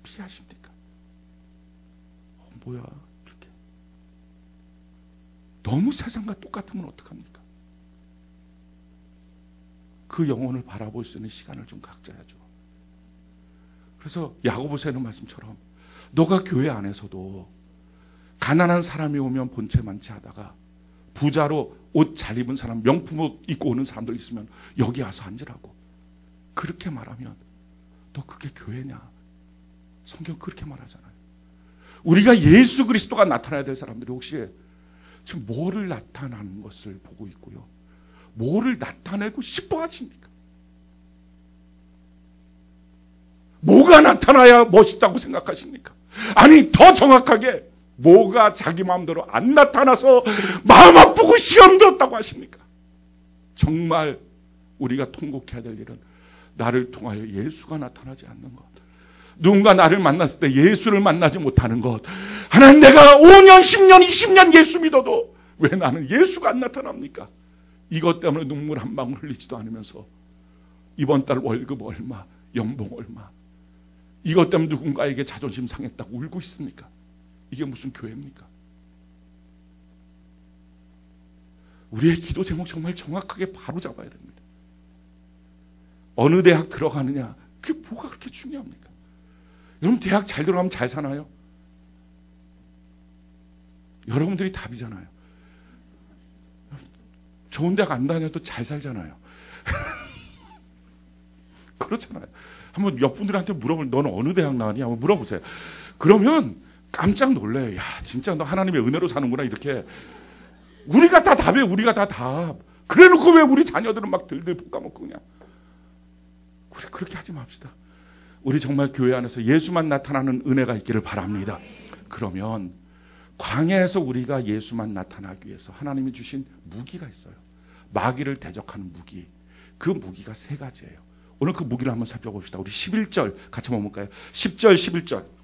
피하십니까? 뭐야 그렇게 너무 세상과 똑같으면 어떡합니까? 그 영혼을 바라볼 수 있는 시간을 좀 갖자야죠. 그래서 야고보서에 있는 말씀처럼 너가 교회 안에서도 가난한 사람이 오면 본체 많지 하다가 부자로 옷 잘 입은 사람, 명품 옷 입고 오는 사람들 있으면 여기 와서 앉으라고 그렇게 말하면 너 그게 교회냐? 성경 그렇게 말하잖아요. 우리가 예수 그리스도가 나타나야 될 사람들이 혹시 지금 뭐를 나타나는 것을 보고 있고요, 뭐를 나타내고 싶어 하십니까? 뭐가 나타나야 멋있다고 생각하십니까? 아니 더 정확하게 뭐가 자기 마음대로 안 나타나서 마음 아프고 시험 들었다고 하십니까? 정말 우리가 통곡해야 될 일은 나를 통하여 예수가 나타나지 않는 것, 누군가 나를 만났을 때 예수를 만나지 못하는 것. 하나님, 내가 5년 10년 20년 예수 믿어도 왜 나는 예수가 안 나타납니까? 이것 때문에 눈물 한 방울 흘리지도 않으면서 이번 달 월급 얼마, 연봉 얼마, 이것 때문에 누군가에게 자존심 상했다고 울고 있습니까? 이게 무슨 교회입니까? 우리의 기도 제목 정말 정확하게 바로 잡아야 됩니다. 어느 대학 들어가느냐, 그게 뭐가 그렇게 중요합니까? 여러분 대학 잘 들어가면 잘 사나요? 여러분들이 답이잖아요. 좋은 대학 안 다녀도 잘 살잖아요. 그렇잖아요. 한번 옆 분들한테 물어보면 너는 어느 대학 나왔냐? 한번 물어보세요. 그러면 깜짝 놀래요. 야, 진짜 너 하나님의 은혜로 사는구나. 이렇게. 우리가 다 답이에요. 우리가 다 답. 그래 놓고 왜 우리 자녀들은 막 들들 볶아먹고 그냥. 우리 그렇게 하지 맙시다. 우리 정말 교회 안에서 예수만 나타나는 은혜가 있기를 바랍니다. 그러면 광야에서 우리가 예수만 나타나기 위해서 하나님이 주신 무기가 있어요. 마귀를 대적하는 무기. 그 무기가 세 가지예요. 오늘 그 무기를 한번 살펴봅시다. 우리 11절 같이 한번 볼까요? 10절 11절.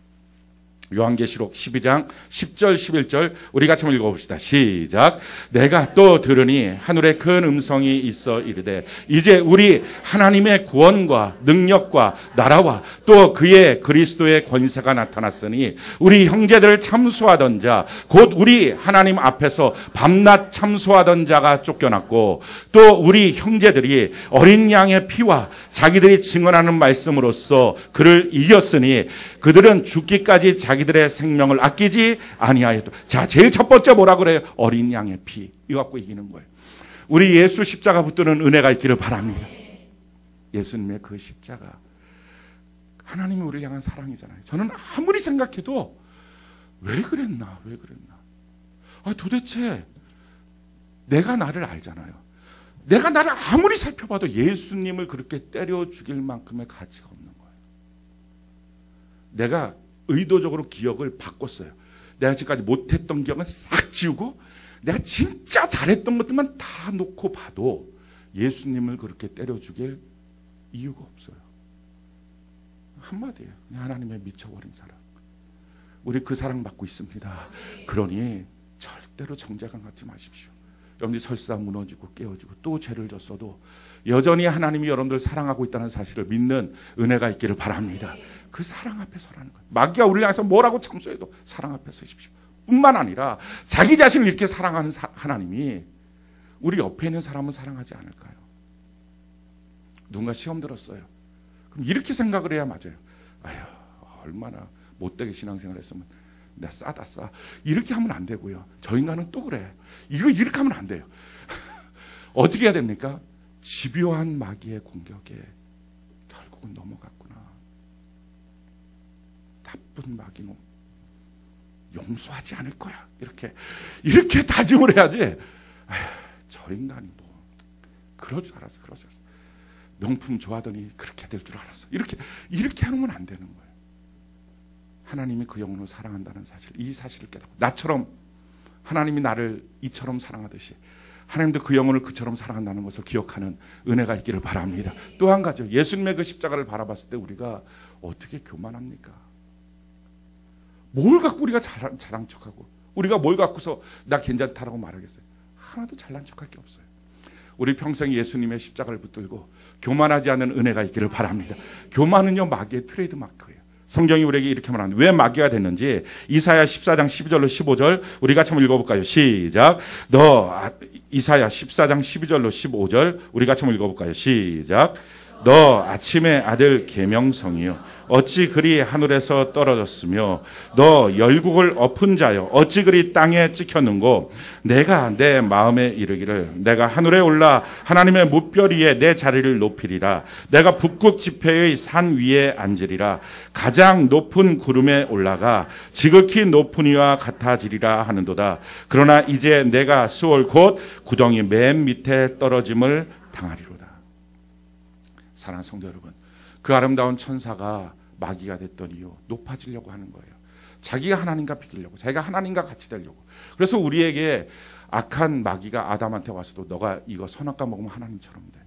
요한계시록 12장 10절 11절 우리 같이 한번 읽어봅시다. 시작. 내가 또 들으니 하늘에 큰 음성이 있어 이르되 이제 우리 하나님의 구원과 능력과 나라와 또 그의 그리스도의 권세가 나타났으니 우리 형제들을 참소하던 자 곧 우리 하나님 앞에서 밤낮 참소하던 자가 쫓겨났고 또 우리 형제들이 어린 양의 피와 자기들이 증언하는 말씀으로써 그를 이겼으니 그들은 죽기까지 자기들의 생명을 아끼지 아니하였다. 자, 제일 첫 번째 뭐라 그래요? 어린 양의 피. 이거 갖고 이기는 거예요. 우리 예수 십자가 붙드는 은혜가 있기를 바랍니다. 예수님의 그 십자가, 하나님이 우리를 향한 사랑이잖아요. 저는 아무리 생각해도 왜 그랬나? 도대체 내가 나를 알잖아요. 내가 나를 아무리 살펴봐도 예수님을 그렇게 때려 죽일 만큼의 가치가 없는 거예요. 내가 의도적으로 기억을 바꿨어요. 내가 지금까지 못했던 기억은 싹 지우고 내가 진짜 잘했던 것들만 다 놓고 봐도 예수님을 그렇게 때려 죽일 이유가 없어요. 한마디예요. 그냥 하나님의 미쳐버린 사랑. 우리 그 사랑 받고 있습니다. 그러니 절대로 정죄감 갖지 마십시오. 여러분들이 설사 무너지고 깨어지고 또 죄를 졌어도 여전히 하나님이 여러분들 사랑하고 있다는 사실을 믿는 은혜가 있기를 바랍니다. 그 사랑 앞에 서라는 거예요. 마귀가 우리를 향해서 뭐라고 참소해도 사랑 앞에 서십시오. 뿐만 아니라 자기 자신을 이렇게 사랑하는 하나님이 우리 옆에 있는 사람은 사랑하지 않을까요? 누군가 시험 들었어요. 그럼 이렇게 생각을 해야 맞아요. 아휴, 얼마나 못되게 신앙생활 했으면 내가 싸다 싸. 이렇게 하면 안 되고요. 저 인간은 또 그래. 이거 이렇게 하면 안 돼요. 어떻게 해야 됩니까? 집요한 마귀의 공격에 결국은 넘어갔구나. 나쁜 마귀는 용서하지 않을 거야. 이렇게 다짐을 해야지. 아휴, 저 인간이 뭐 그럴 줄 알았어. 명품 좋아하더니 그렇게 될 줄 알았어. 이렇게 하면 안 되는 거예요. 하나님이 그 영혼을 사랑한다는 사실, 이 사실을 깨닫고 나처럼 하나님이 나를 이처럼 사랑하듯이 하나님도 그 영혼을 그처럼 사랑한다는 것을 기억하는 은혜가 있기를 바랍니다. 또 한 가지, 예수님의 그 십자가를 바라봤을 때 우리가 어떻게 교만합니까? 뭘 갖고 우리가 잘난 척하고, 우리가 뭘 갖고서 나 괜찮다라고 말하겠어요? 하나도 잘난 척할 게 없어요. 우리 평생 예수님의 십자가를 붙들고 교만하지 않는 은혜가 있기를 바랍니다. 교만은요, 마귀의 트레이드 마크예요. 성경이 우리에게 이렇게 말합니다. 왜 마귀가 됐는지 이사야 14장 12절로 15절 우리 같이 한번 읽어볼까요? 시작. 이사야 14장 12절로 15절 우리 같이 한번 읽어볼까요? 시작. 너 아침의 아들 계명성이요 어찌 그리 하늘에서 떨어졌으며 너 열국을 엎은 자여 어찌 그리 땅에 찍혔는고 내가 내 마음에 이르기를 내가 하늘에 올라 하나님의 무별 위에 내 자리를 높이리라 내가 북극 지폐의 산 위에 앉으리라 가장 높은 구름에 올라가 지극히 높은 이와 같아지리라 하는도다. 그러나 이제 내가 수월 곧 구덩이 맨 밑에 떨어짐을 당하리로다. 사랑하는 성도 여러분, 그 아름다운 천사가 마귀가 됐던 이유, 높아지려고 하는 거예요. 자기가 하나님과 비기려고, 자기가 하나님과 같이 되려고. 그래서 우리에게 악한 마귀가 아담한테 와서도 너가 이거 선악과 먹으면 하나님처럼 돼.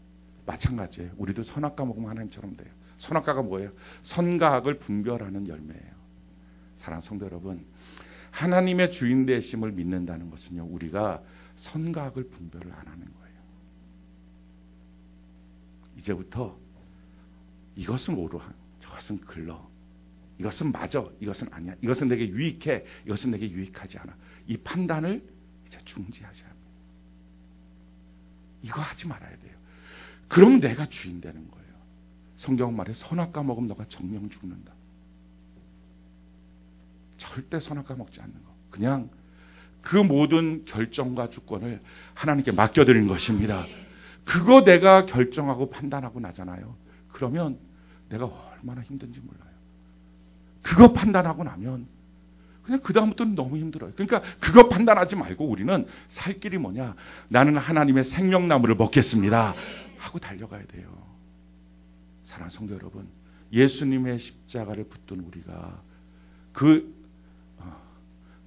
마찬가지예요. 우리도 선악과 먹으면 하나님처럼 돼요. 선악과가 뭐예요? 선과 악을 분별하는 열매예요. 사랑하는 성도 여러분, 하나님의 주인 되심을 믿는다는 것은요, 우리가 선과 악을 분별을 안 하는 거예요. 이제부터 이것은 옳아, 저것은 글러, 이것은 맞아, 이것은 아니야, 이것은 내게 유익해, 이것은 내게 유익하지 않아. 이 판단을 이제 중지하셔야 합니다. 이거 하지 말아야 돼요. 그럼 내가 주인 되는 거예요. 성경 말에 선악과 먹으면 너가 정령 죽는다. 절대 선악과 먹지 않는 거. 그냥 그 모든 결정과 주권을 하나님께 맡겨드린 것입니다. 그거 내가 결정하고 판단하고 나잖아요. 그러면 내가 얼마나 힘든지 몰라요. 그거 판단하고 나면 그냥 그 다음부터는 너무 힘들어요. 그러니까 그거 판단하지 말고 우리는 살 길이 뭐냐? 나는 하나님의 생명나무를 먹겠습니다 하고 달려가야 돼요. 사랑하는 성도 여러분, 예수님의 십자가를 붙든 우리가 그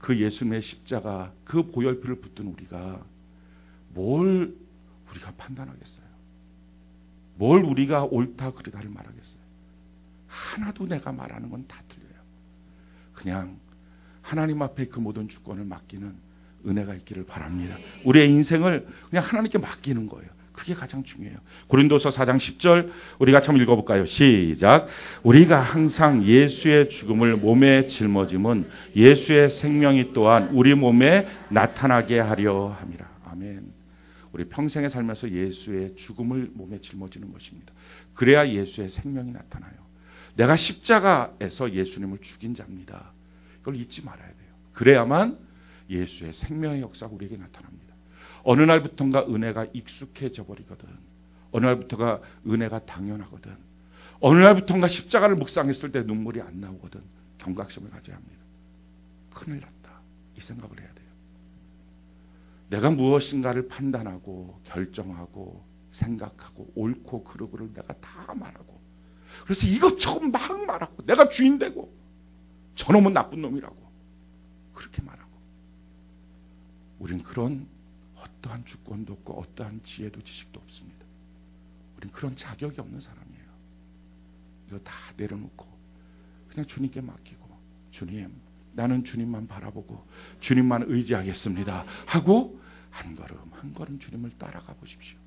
예수님의 십자가, 그 보혈피를 붙든 우리가 뭘 우리가 판단하겠어요? 뭘 우리가 옳다 그르다를 말하겠어요? 하나도 내가 말하는 건 다 틀려요. 그냥 하나님 앞에 그 모든 주권을 맡기는 은혜가 있기를 바랍니다. 우리의 인생을 그냥 하나님께 맡기는 거예요. 그게 가장 중요해요. 고린도서 4장 10절 우리 같이 한번 읽어볼까요? 시작. 우리가 항상 예수의 죽음을 몸에 짊어짐은 예수의 생명이 또한 우리 몸에 나타나게 하려 함이라. 아멘. 우리 평생에 살면서 예수의 죽음을 몸에 짊어지는 것입니다. 그래야 예수의 생명이 나타나요. 내가 십자가에서 예수님을 죽인 자입니다. 이걸 잊지 말아야 돼요. 그래야만 예수의 생명의 역사가 우리에게 나타납니다. 어느 날부터인가 은혜가 익숙해져 버리거든. 어느 날부터가 은혜가 당연하거든. 어느 날부터인가 십자가를 묵상했을 때 눈물이 안 나오거든. 경각심을 가져야 합니다. 큰일 났다. 이 생각을 해야 돼요. 내가 무엇인가를 판단하고 결정하고 생각하고 옳고 그르고를 내가 다 말하고 그래서 이것저것 막 말하고 내가 주인 되고 저놈은 나쁜 놈이라고 그렇게 말하고 우린 그런 어떠한 주권도 없고 어떠한 지혜도 지식도 없습니다. 우린 그런 자격이 없는 사람이에요. 이거 다 내려놓고 그냥 주님께 맡기고, 주님, 나는 주님만 바라보고 주님만 의지하겠습니다 하고 한 걸음 한 걸음 주님을 따라가 보십시오.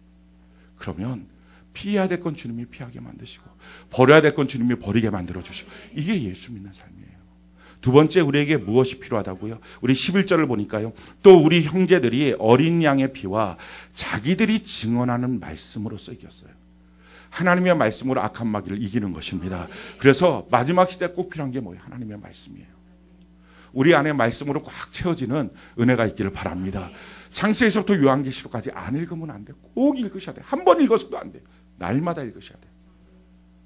그러면 피해야 될 건 주님이 피하게 만드시고 버려야 될 건 주님이 버리게 만들어 주시고, 이게 예수 믿는 삶이에요. 두 번째, 우리에게 무엇이 필요하다고요? 우리 11절을 보니까요, 또 우리 형제들이 어린 양의 피와 자기들이 증언하는 말씀으로써 이겼어요. 하나님의 말씀으로 악한 마귀를 이기는 것입니다. 그래서 마지막 시대에 꼭 필요한 게 뭐예요? 하나님의 말씀이에요. 우리 안에 말씀으로 꽉 채워지는 은혜가 있기를 바랍니다. 창세에서부터 요한계시록까지 안 읽으면 안 돼. 꼭 읽으셔야 돼. 한 번 읽어서도 안 돼. 날마다 읽으셔야 돼.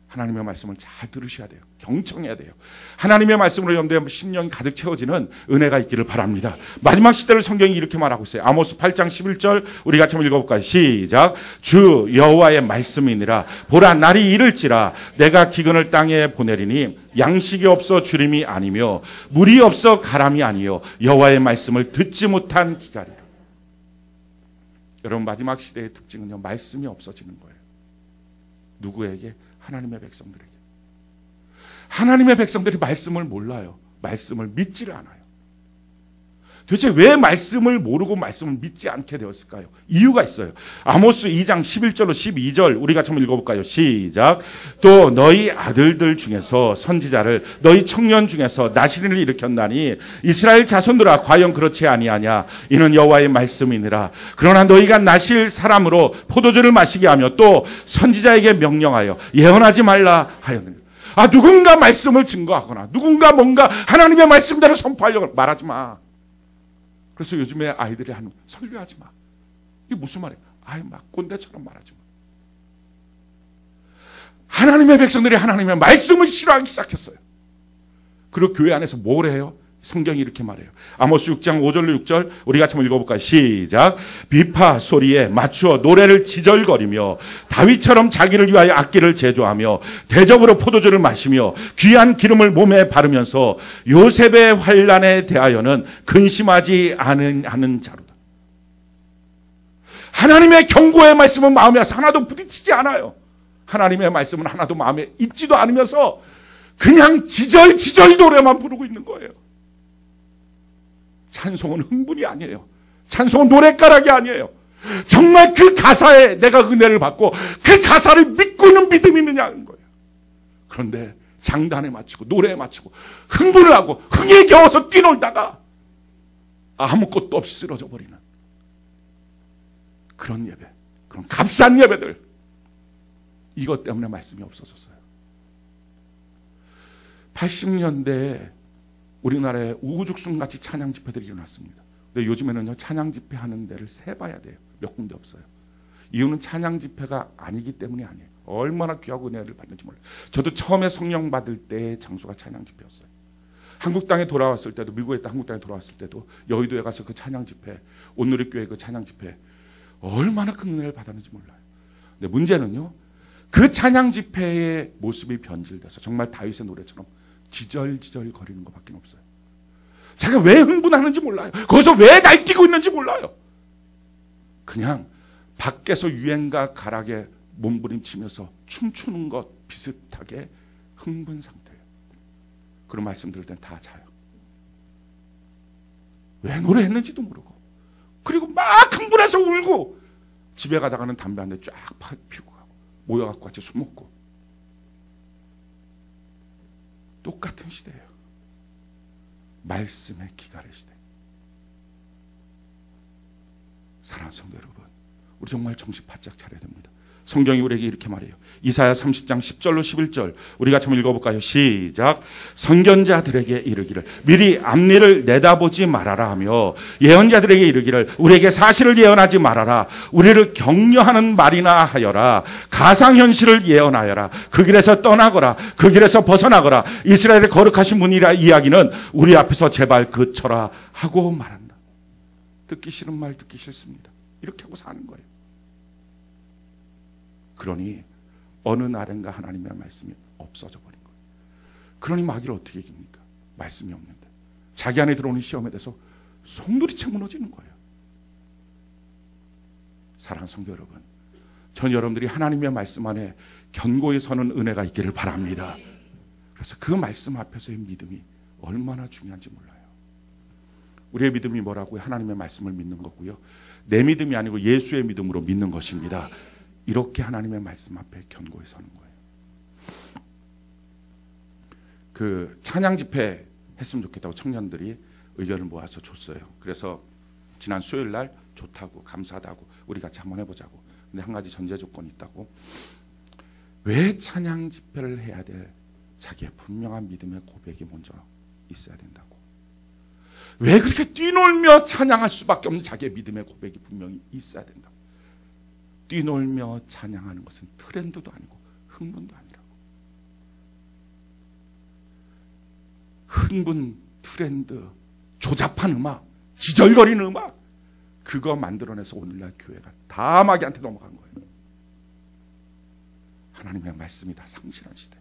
하나님의 말씀을 잘 들으셔야 돼요. 경청해야 돼요. 하나님의 말씀으로 여러분들의 심령이 가득 채워지는 은혜가 있기를 바랍니다. 마지막 시대를 성경이 이렇게 말하고 있어요. 아모스 8장 11절 우리 같이 한번 읽어볼까요? 시작. 주 여호와의 말씀이니라. 보라, 날이 이를지라 내가 기근을 땅에 보내리니 양식이 없어 주림이 아니며 물이 없어 가람이 아니요 여호와의 말씀을 듣지 못한 기갈이라. 여러분, 마지막 시대의 특징은요, 말씀이 없어지는 거예요. 누구에게? 하나님의 백성들에게. 하나님의 백성들이 말씀을 몰라요. 말씀을 믿지를 않아요. 도대체 왜 말씀을 모르고 말씀을 믿지 않게 되었을까요? 이유가 있어요. 아모스 2장 11절로 12절 우리 같이 한번 읽어볼까요? 시작. 또 너희 아들들 중에서 선지자를 너희 청년 중에서 나시린을 일으켰나니 이스라엘 자손들아, 과연 그렇지 아니하냐? 이는 여호와의 말씀이니라. 그러나 너희가 나실 사람으로 포도주를 마시게 하며 또 선지자에게 명령하여 예언하지 말라 하였느니라. 누군가 말씀을 증거하거나 누군가 뭔가 하나님의 말씀대로 선포하려고 말하지 마. 그래서 요즘에 아이들이 하는 설교하지 마. 이게 무슨 말이에요? 막 꼰대처럼 말하지 마. 하나님의 백성들이 하나님의 말씀을 싫어하기 시작했어요. 그리고 교회 안에서 뭘 해요? 성경이 이렇게 말해요. 아모스 6장 5절로 6절 우리 같이 한번 읽어볼까요? 시작. 비파 소리에 맞추어 노래를 지절거리며 다윗처럼 자기를 위하여 악기를 제조하며 대접으로 포도주를 마시며 귀한 기름을 몸에 바르면서 요셉의 환난에 대하여는 근심하지 않은 자로다. 하나님의 경고의 말씀은 마음에 하나도 부딪히지 않아요. 하나님의 말씀은 하나도 마음에 있지도 않으면서 그냥 지절지절 노래만 부르고 있는 거예요. 찬송은 흥분이 아니에요. 찬송은 노랫가락이 아니에요. 정말 그 가사에 내가 은혜를 받고 그 가사를 믿고 있는 믿음이 있느냐는 거예요. 그런데 장단에 맞추고 노래에 맞추고 흥분을 하고 흥에 겨워서 뛰놀다가 아무것도 없이 쓰러져 버리는 그런 예배, 그런 값싼 예배들, 이것 때문에 말씀이 없어졌어요. 80년대에 우리나라에 우후죽순같이 찬양 집회들이 일어났습니다. 근데 요즘에는요, 찬양 집회 하는 데를 세봐야 돼요. 몇 군데 없어요. 이유는 찬양 집회가 아니기 때문이 아니에요. 얼마나 귀하고 은혜를 받는지 몰라요. 저도 처음에 성령 받을 때의 장소가 찬양 집회였어요. 한국 땅에 돌아왔을 때도, 미국에 있다 한국 땅에 돌아왔을 때도 여의도에 가서 그 찬양 집회, 온누리교회 그 찬양 집회 얼마나 큰 은혜를 받았는지 몰라요. 근데 문제는요, 그 찬양 집회의 모습이 변질돼서 정말 다윗의 노래처럼 지절지절 거리는 것밖에 없어요. 제가 왜 흥분하는지 몰라요. 거기서 왜 날뛰고 있는지 몰라요. 그냥 밖에서 유행가 가락에 몸부림치면서 춤추는 것 비슷하게 흥분 상태예요. 그런 말씀 들을 땐 다 자요. 왜 노래했는지도 모르고, 그리고 막 흥분해서 울고, 집에 가다가는 담배 한 대 쫙 피우고 가고, 모여갖고 같이 술 먹고. 똑같은 시대예요. 말씀의 기갈의 시대. 사랑하는 성도 여러분, 우리 정말 정신 바짝 차려야 됩니다. 성경이 우리에게 이렇게 말해요. 이사야 30장 10절로 11절 우리 같이 한번 읽어볼까요? 시작. 선견자들에게 이르기를 미리 앞일을 내다보지 말아라 하며 예언자들에게 이르기를 우리에게 사실을 예언하지 말아라. 우리를 격려하는 말이나 하여라. 가상현실을 예언하여라. 그 길에서 떠나거라. 그 길에서 벗어나거라. 이스라엘의 거룩하신 분이라 이야기는 우리 앞에서 제발 그쳐라 하고 말한다. 듣기 싫은 말 듣기 싫습니다. 이렇게 하고 사는 거예요. 그러니 어느 날인가 하나님의 말씀이 없어져 버린 거예요. 그러니 마귀를 어떻게 이깁니까? 말씀이 없는데. 자기 안에 들어오는 시험에 대해서 송두리째 무너지는 거예요. 사랑하는 성도 여러분, 전 여러분들이 하나님의 말씀 안에 견고히 서는 은혜가 있기를 바랍니다. 그래서 그 말씀 앞에서의 믿음이 얼마나 중요한지 몰라요. 우리의 믿음이 뭐라고요? 하나님의 말씀을 믿는 거고요. 내 믿음이 아니고 예수의 믿음으로 믿는 것입니다. 이렇게 하나님의 말씀 앞에 견고히 서는 거예요. 그 찬양 집회 했으면 좋겠다고 청년들이 의견을 모아서 줬어요. 그래서 지난 수요일 날 좋다고, 감사하다고, 우리 같이 한번 해보자고. 근데 한 가지 전제 조건이 있다고. 왜 찬양 집회를 해야 돼? 자기의 분명한 믿음의 고백이 먼저 있어야 된다고. 왜 그렇게 뛰놀며 찬양할 수밖에 없는 자기의 믿음의 고백이 분명히 있어야 된다고. 뛰놀며 찬양하는 것은 트렌드도 아니고 흥분도 아니라고. 흥분, 트렌드, 조잡한 음악, 지절거리는 음악, 그거 만들어내서 오늘날 교회가 다 마귀한테 넘어간 거예요. 하나님의 말씀이 다 상실한 시대.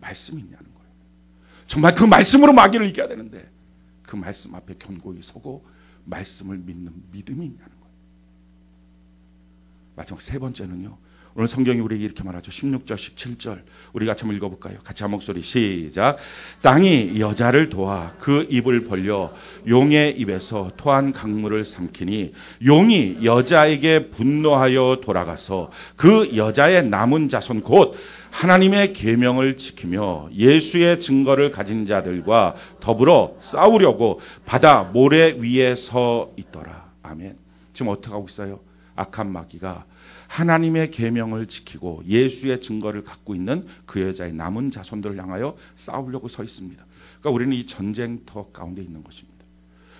말씀이 있냐는 거예요. 정말 그 말씀으로 마귀를 이겨야 되는데 그 말씀 앞에 견고히 서고 말씀을 믿는 믿음이 있냐는 거예요. 마지막 세 번째는요, 오늘 성경이 우리에게 이렇게 말하죠. 16절 17절 우리 같이 한번 읽어볼까요? 같이 한 목소리 시작. 땅이 여자를 도와 그 입을 벌려 용의 입에서 토한 강물을 삼키니 용이 여자에게 분노하여 돌아가서 그 여자의 남은 자손 곧 하나님의 계명을 지키며 예수의 증거를 가진 자들과 더불어 싸우려고 바다 모래 위에 서 있더라. 아멘. 지금 어떻게 하고 있어요? 악한 마귀가 하나님의 계명을 지키고 예수의 증거를 갖고 있는 그 여자의 남은 자손들을 향하여 싸우려고 서 있습니다. 그러니까 우리는 이 전쟁터 가운데 있는 것입니다.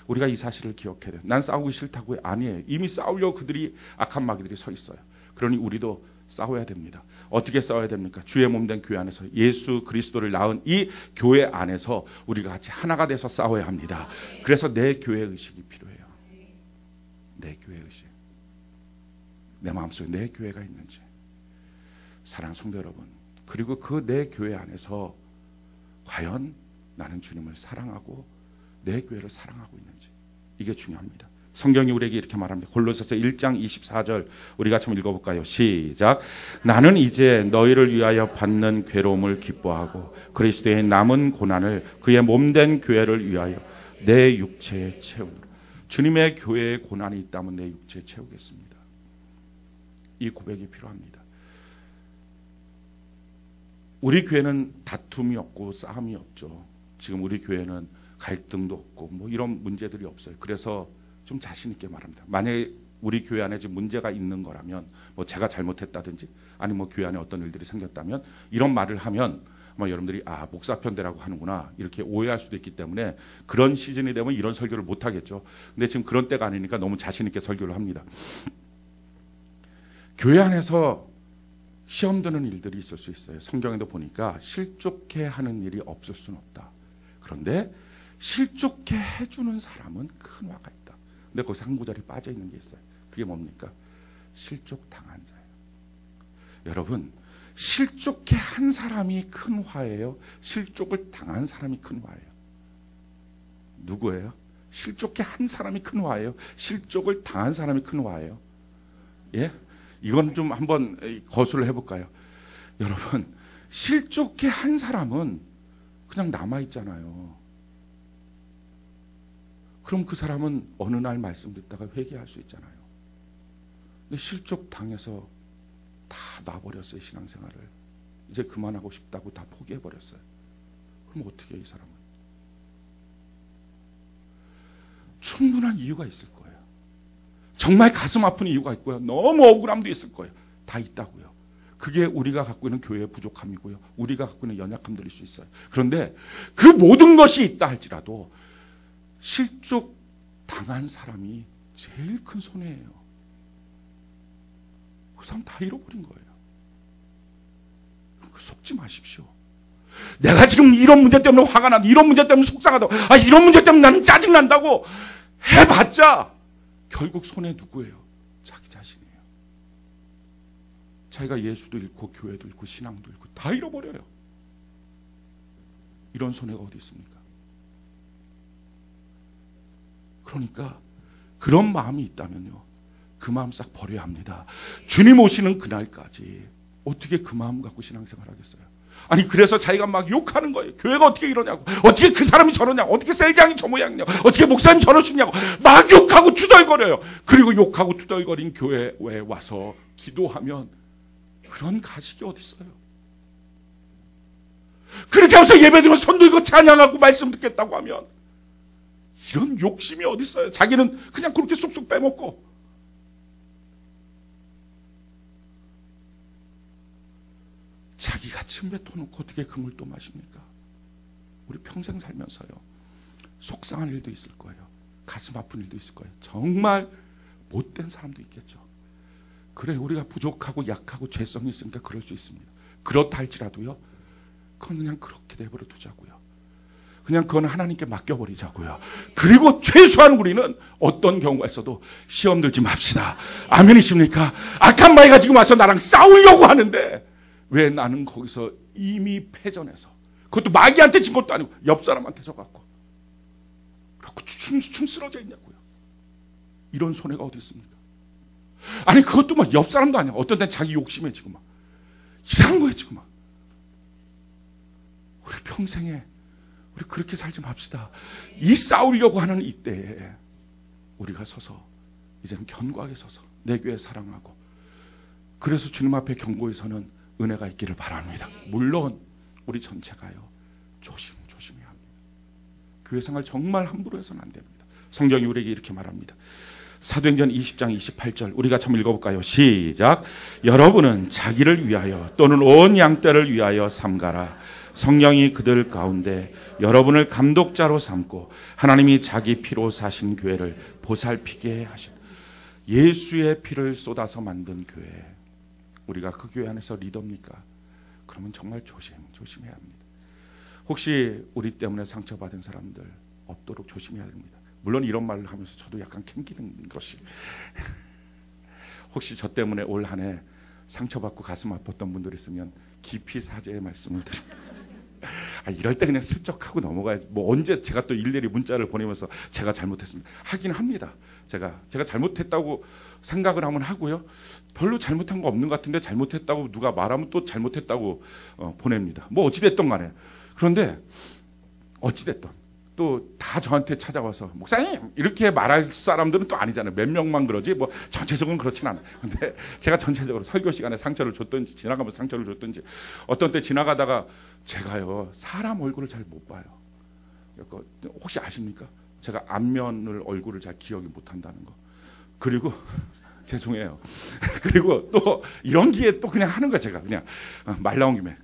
우리가 이 사실을 기억해야 돼요. 난 싸우기 싫다고요? 아니에요. 이미 싸우려고 그들이, 악한 마귀들이 서 있어요. 그러니 우리도 싸워야 됩니다. 어떻게 싸워야 됩니까? 주의 몸된 교회 안에서 예수 그리스도를 낳은 이 교회 안에서 우리가 같이 하나가 돼서 싸워야 합니다. 그래서 내 교회 의식이 필요해요. 내 교회 의식. 내 마음속에 내 교회가 있는지. 사랑하는 성도 여러분, 그리고 그 내 교회 안에서 과연 나는 주님을 사랑하고 내 교회를 사랑하고 있는지, 이게 중요합니다. 성경이 우리에게 이렇게 말합니다. 골로새서 1장 24절 우리 같이 한번 읽어볼까요? 시작. 나는 이제 너희를 위하여 받는 괴로움을 기뻐하고 그리스도의 남은 고난을 그의 몸된 교회를 위하여 내 육체에 채우노라. 주님의 교회에 고난이 있다면 내 육체에 채우겠습니다. 이 고백이 필요합니다. 우리 교회는 다툼이 없고 싸움이 없죠. 지금 우리 교회는 갈등도 없고 뭐 이런 문제들이 없어요. 그래서 좀 자신 있게 말합니다. 만약에 우리 교회 안에 지금 문제가 있는 거라면, 뭐 제가 잘못했다든지 아니면 뭐 교회 안에 어떤 일들이 생겼다면 이런 말을 하면 뭐 여러분들이 아, 목사 편대라고 하는구나 이렇게 오해할 수도 있기 때문에 그런 시즌이 되면 이런 설교를 못 하겠죠. 근데 지금 그런 때가 아니니까 너무 자신 있게 설교를 합니다. 교회 안에서 시험 드는 일들이 있을 수 있어요. 성경에도 보니까 실족해 하는 일이 없을 수는 없다. 그런데 실족해 해주는 사람은 큰 화가 있다. 근데 거기서 한 구절이 빠져 있는 게 있어요. 그게 뭡니까? 실족당한 자예요. 여러분, 실족해 한 사람이 큰 화예요? 실족을 당한 사람이 큰 화예요? 누구예요? 실족해 한 사람이 큰 화예요? 실족을 당한 사람이 큰 화예요? 예? 이건 좀 한번 거술을 해볼까요? 여러분, 실족해 한 사람은 그냥 남아있잖아요. 그럼 그 사람은 어느 날 말씀 듣다가 회개할 수 있잖아요. 근데 실족 당해서 다 놔버렸어요. 신앙생활을. 이제 그만하고 싶다고 다 포기해버렸어요. 그럼 어떻게 해요, 이 사람은? 충분한 이유가 있을 거예요. 정말 가슴 아픈 이유가 있고요. 너무 억울함도 있을 거예요. 다 있다고요. 그게 우리가 갖고 있는 교회의 부족함이고요. 우리가 갖고 있는 연약함들일 수 있어요. 그런데 그 모든 것이 있다 할지라도 실족 당한 사람이 제일 큰 손해예요. 그 사람 다 잃어버린 거예요. 속지 마십시오. 내가 지금 이런 문제 때문에 화가 난다. 이런 문제 때문에 속상하다고. 아, 이런 문제 때문에 나는 짜증난다고 해봤자 결국 손해 누구예요? 자기 자신이에요. 자기가 예수도 잃고 교회도 잃고 신앙도 잃고 다 잃어버려요. 이런 손해가 어디 있습니까? 그러니까 그런 마음이 있다면요, 그 마음 싹 버려야 합니다. 주님 오시는 그날까지 어떻게 그 마음 갖고 신앙생활 하겠어요? 아니, 그래서 자기가 막 욕하는 거예요. 교회가 어떻게 이러냐고, 어떻게 그 사람이 저러냐고, 어떻게 셀장이 저 모양이냐고, 어떻게 목사님 저러시냐고 막 욕하고 투덜거려요. 그리고 욕하고 투덜거린 교회에 와서 기도하면 그런 가식이 어디 있어요? 그렇게 하면서 예배드리면 손 들고 찬양하고 말씀 듣겠다고 하면 이런 욕심이 어디 있어요? 자기는 그냥 그렇게 쑥쑥 빼먹고. 자기가 침 뱉어놓고 어떻게 그 물 또 마십니까? 우리 평생 살면서요, 속상한 일도 있을 거예요. 가슴 아픈 일도 있을 거예요. 정말 못된 사람도 있겠죠. 그래, 우리가 부족하고 약하고 죄성이 있으니까 그럴 수 있습니다. 그렇다 할지라도요, 그건 그냥 그렇게 내버려 두자고요. 그냥 그건 하나님께 맡겨버리자고요. 그리고 최소한 우리는 어떤 경우가 있어도 시험 들지 맙시다. 아멘이십니까? 악한 마귀가 지금 와서 나랑 싸우려고 하는데 왜 나는 거기서 이미 패전해서, 그것도 마귀한테 진 것도 아니고 옆 사람한테 져갖고 그렇고 춤 쓰러져 있냐고요. 이런 손해가 어디 있습니까? 아니, 그것도 막 옆 사람도 아니야. 어떤 때는 자기 욕심에 지금 막 이상한 거예요. 지금 막 우리 평생에 우리 그렇게 살지 맙시다. 이 싸우려고 하는 이때에 우리가 서서 이제는 견고하게 서서 내 교회 사랑하고, 그래서 주님 앞에 경고에서는 은혜가 있기를 바랍니다. 물론 우리 전체가요, 조심해야 합니다. 교회 생활 정말 함부로 해서는 안 됩니다. 성경이 우리에게 이렇게 말합니다. 사도행전 20장 28절 우리가 참 읽어볼까요? 시작. 여러분은 자기를 위하여 또는 온 양떼를 위하여 삼가라. 성령이 그들 가운데 여러분을 감독자로 삼고 하나님이 자기 피로 사신 교회를 보살피게 하신, 예수의 피를 쏟아서 만든 교회, 우리가 그 교회 안에서 리더입니까? 그러면 정말 조심해야 합니다. 혹시 우리 때문에 상처받은 사람들 없도록 조심해야 됩니다. 물론 이런 말을 하면서 저도 약간 캥기는 것이 혹시 저 때문에 올 한 해 상처받고 가슴 아팠던 분들 있으면 깊이 사죄의 말씀을 드립니다. 이럴 때 그냥 슬쩍 하고 넘어가야지. 뭐 언제 제가 또 일일이 문자를 보내면서 제가 잘못했습니다 하긴 합니다. 제가 잘못했다고 생각을 하면 하고요, 별로 잘못한 거 없는 것 같은데 잘못했다고 누가 말하면 또 잘못했다고 보냅니다. 뭐 어찌됐든 간에. 그런데 어찌됐든 또 다 저한테 찾아와서 목사님 이렇게 말할 사람들은 또 아니잖아요. 몇 명만 그러지 뭐 전체적으로는 그렇진 않아요. 근데 제가 전체적으로 설교 시간에 상처를 줬든지 지나가면서 상처를 줬든지, 어떤 때 지나가다가 제가요, 사람 얼굴을 잘 못 봐요. 혹시 아십니까? 제가 안면을, 얼굴을 잘 기억이 못한다는 거. 그리고 죄송해요. 그리고 또 이런 기회에 또 그냥 하는 거야. 제가 그냥 말 나온 김에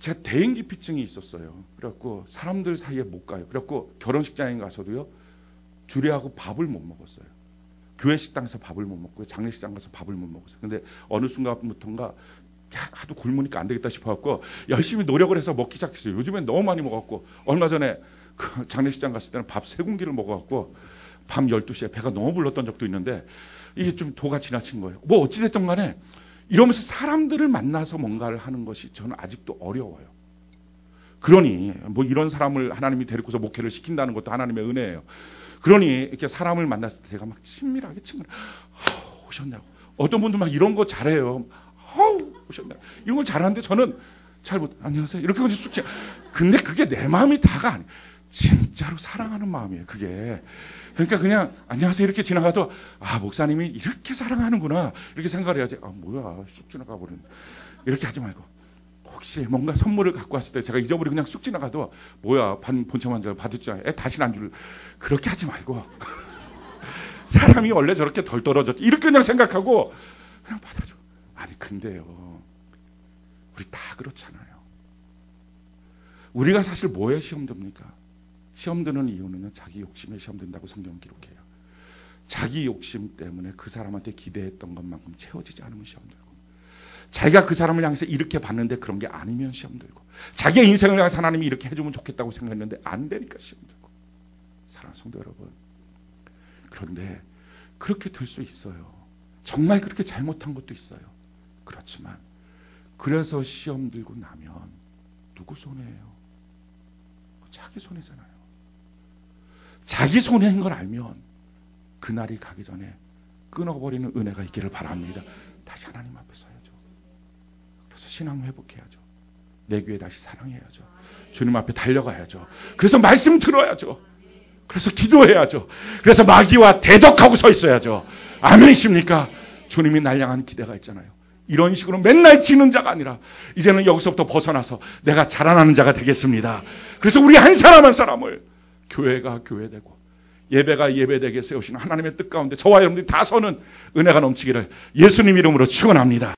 제가 대인기피증이 있었어요. 그래갖고 사람들 사이에 못 가요. 그래갖고 결혼식장에 가서도요, 주례하고 밥을 못 먹었어요. 교회 식당에서 밥을 못 먹고요, 장례식장 가서 밥을 못 먹었어요. 근데 어느 순간부터인가 하도 굶으니까 안 되겠다 싶어갖고 열심히 노력을 해서 먹기 시작했어요. 요즘엔 너무 많이 먹었고, 얼마 전에 그 장례식장 갔을 때는 밥 3공기를 먹어갖고 밤 12시에 배가 너무 불렀던 적도 있는데, 이게 좀 도가 지나친 거예요. 뭐 어찌됐든 간에 이러면서 사람들을 만나서 뭔가를 하는 것이 저는 아직도 어려워요. 그러니 뭐 이런 사람을 하나님이 데리고서 목회를 시킨다는 것도 하나님의 은혜예요. 그러니 이렇게 사람을 만났을 때 제가 막 친밀하게 오셨냐고. 어떤 분들 막 이런 거 잘해요. 오셨냐고. 이런 걸 잘하는데 저는 잘 못, 안녕하세요 이렇게 그냥 쑥. 근데 그게 내 마음이 다가 아니에요. 진짜로 사랑하는 마음이에요, 그게. 그러니까 그냥 안녕하세요 이렇게 지나가도 목사님이 이렇게 사랑하는구나 이렇게 생각을 해야지. 뭐야 쑥 지나가 버리네. 이렇게 하지 말고, 혹시 뭔가 선물을 갖고 왔을 때 제가 잊어버리고 그냥 쑥 지나가도 뭐야 본체만 잘 받을 줄 알아, 다시는 안 줄, 그렇게 하지 말고 사람이 원래 저렇게 덜 떨어졌지 이렇게 그냥 생각하고 그냥 받아줘. 아니 근데요, 우리 다 그렇잖아요. 우리가 사실 뭐에 시험 듭니까? 시험 드는 이유는 자기 욕심에 시험 든다고 성경은 기록해요. 자기 욕심 때문에 그 사람한테 기대했던 것만큼 채워지지 않으면 시험 들고, 자기가 그 사람을 향해서 이렇게 봤는데 그런 게 아니면 시험 들고, 자기의 인생을 향해서 하나님이 이렇게 해주면 좋겠다고 생각했는데 안 되니까 시험 들고. 사랑하는 성도 여러분, 그런데 그렇게 될 수 있어요. 정말 그렇게 잘못한 것도 있어요. 그렇지만 그래서 시험 들고 나면 누구 손해예요? 자기 손해잖아요. 자기 손해인 걸 알면 그날이 가기 전에 끊어버리는 은혜가 있기를 바랍니다. 다시 하나님 앞에 서야죠. 그래서 신앙 회복해야죠. 내 교회 다시 사랑해야죠. 주님 앞에 달려가야죠. 그래서 말씀 들어야죠. 그래서 기도해야죠. 그래서 마귀와 대적하고 서 있어야죠. 아멘이십니까? 주님이 날 향한 기대가 있잖아요. 이런 식으로 맨날 지는 자가 아니라 이제는 여기서부터 벗어나서 내가 자라나는 자가 되겠습니다. 그래서 우리 한 사람 한 사람을 교회가 교회되고 예배가 예배되게 세우시는 하나님의 뜻 가운데 저와 여러분들이 다 서는 은혜가 넘치기를 예수님 이름으로 축원합니다.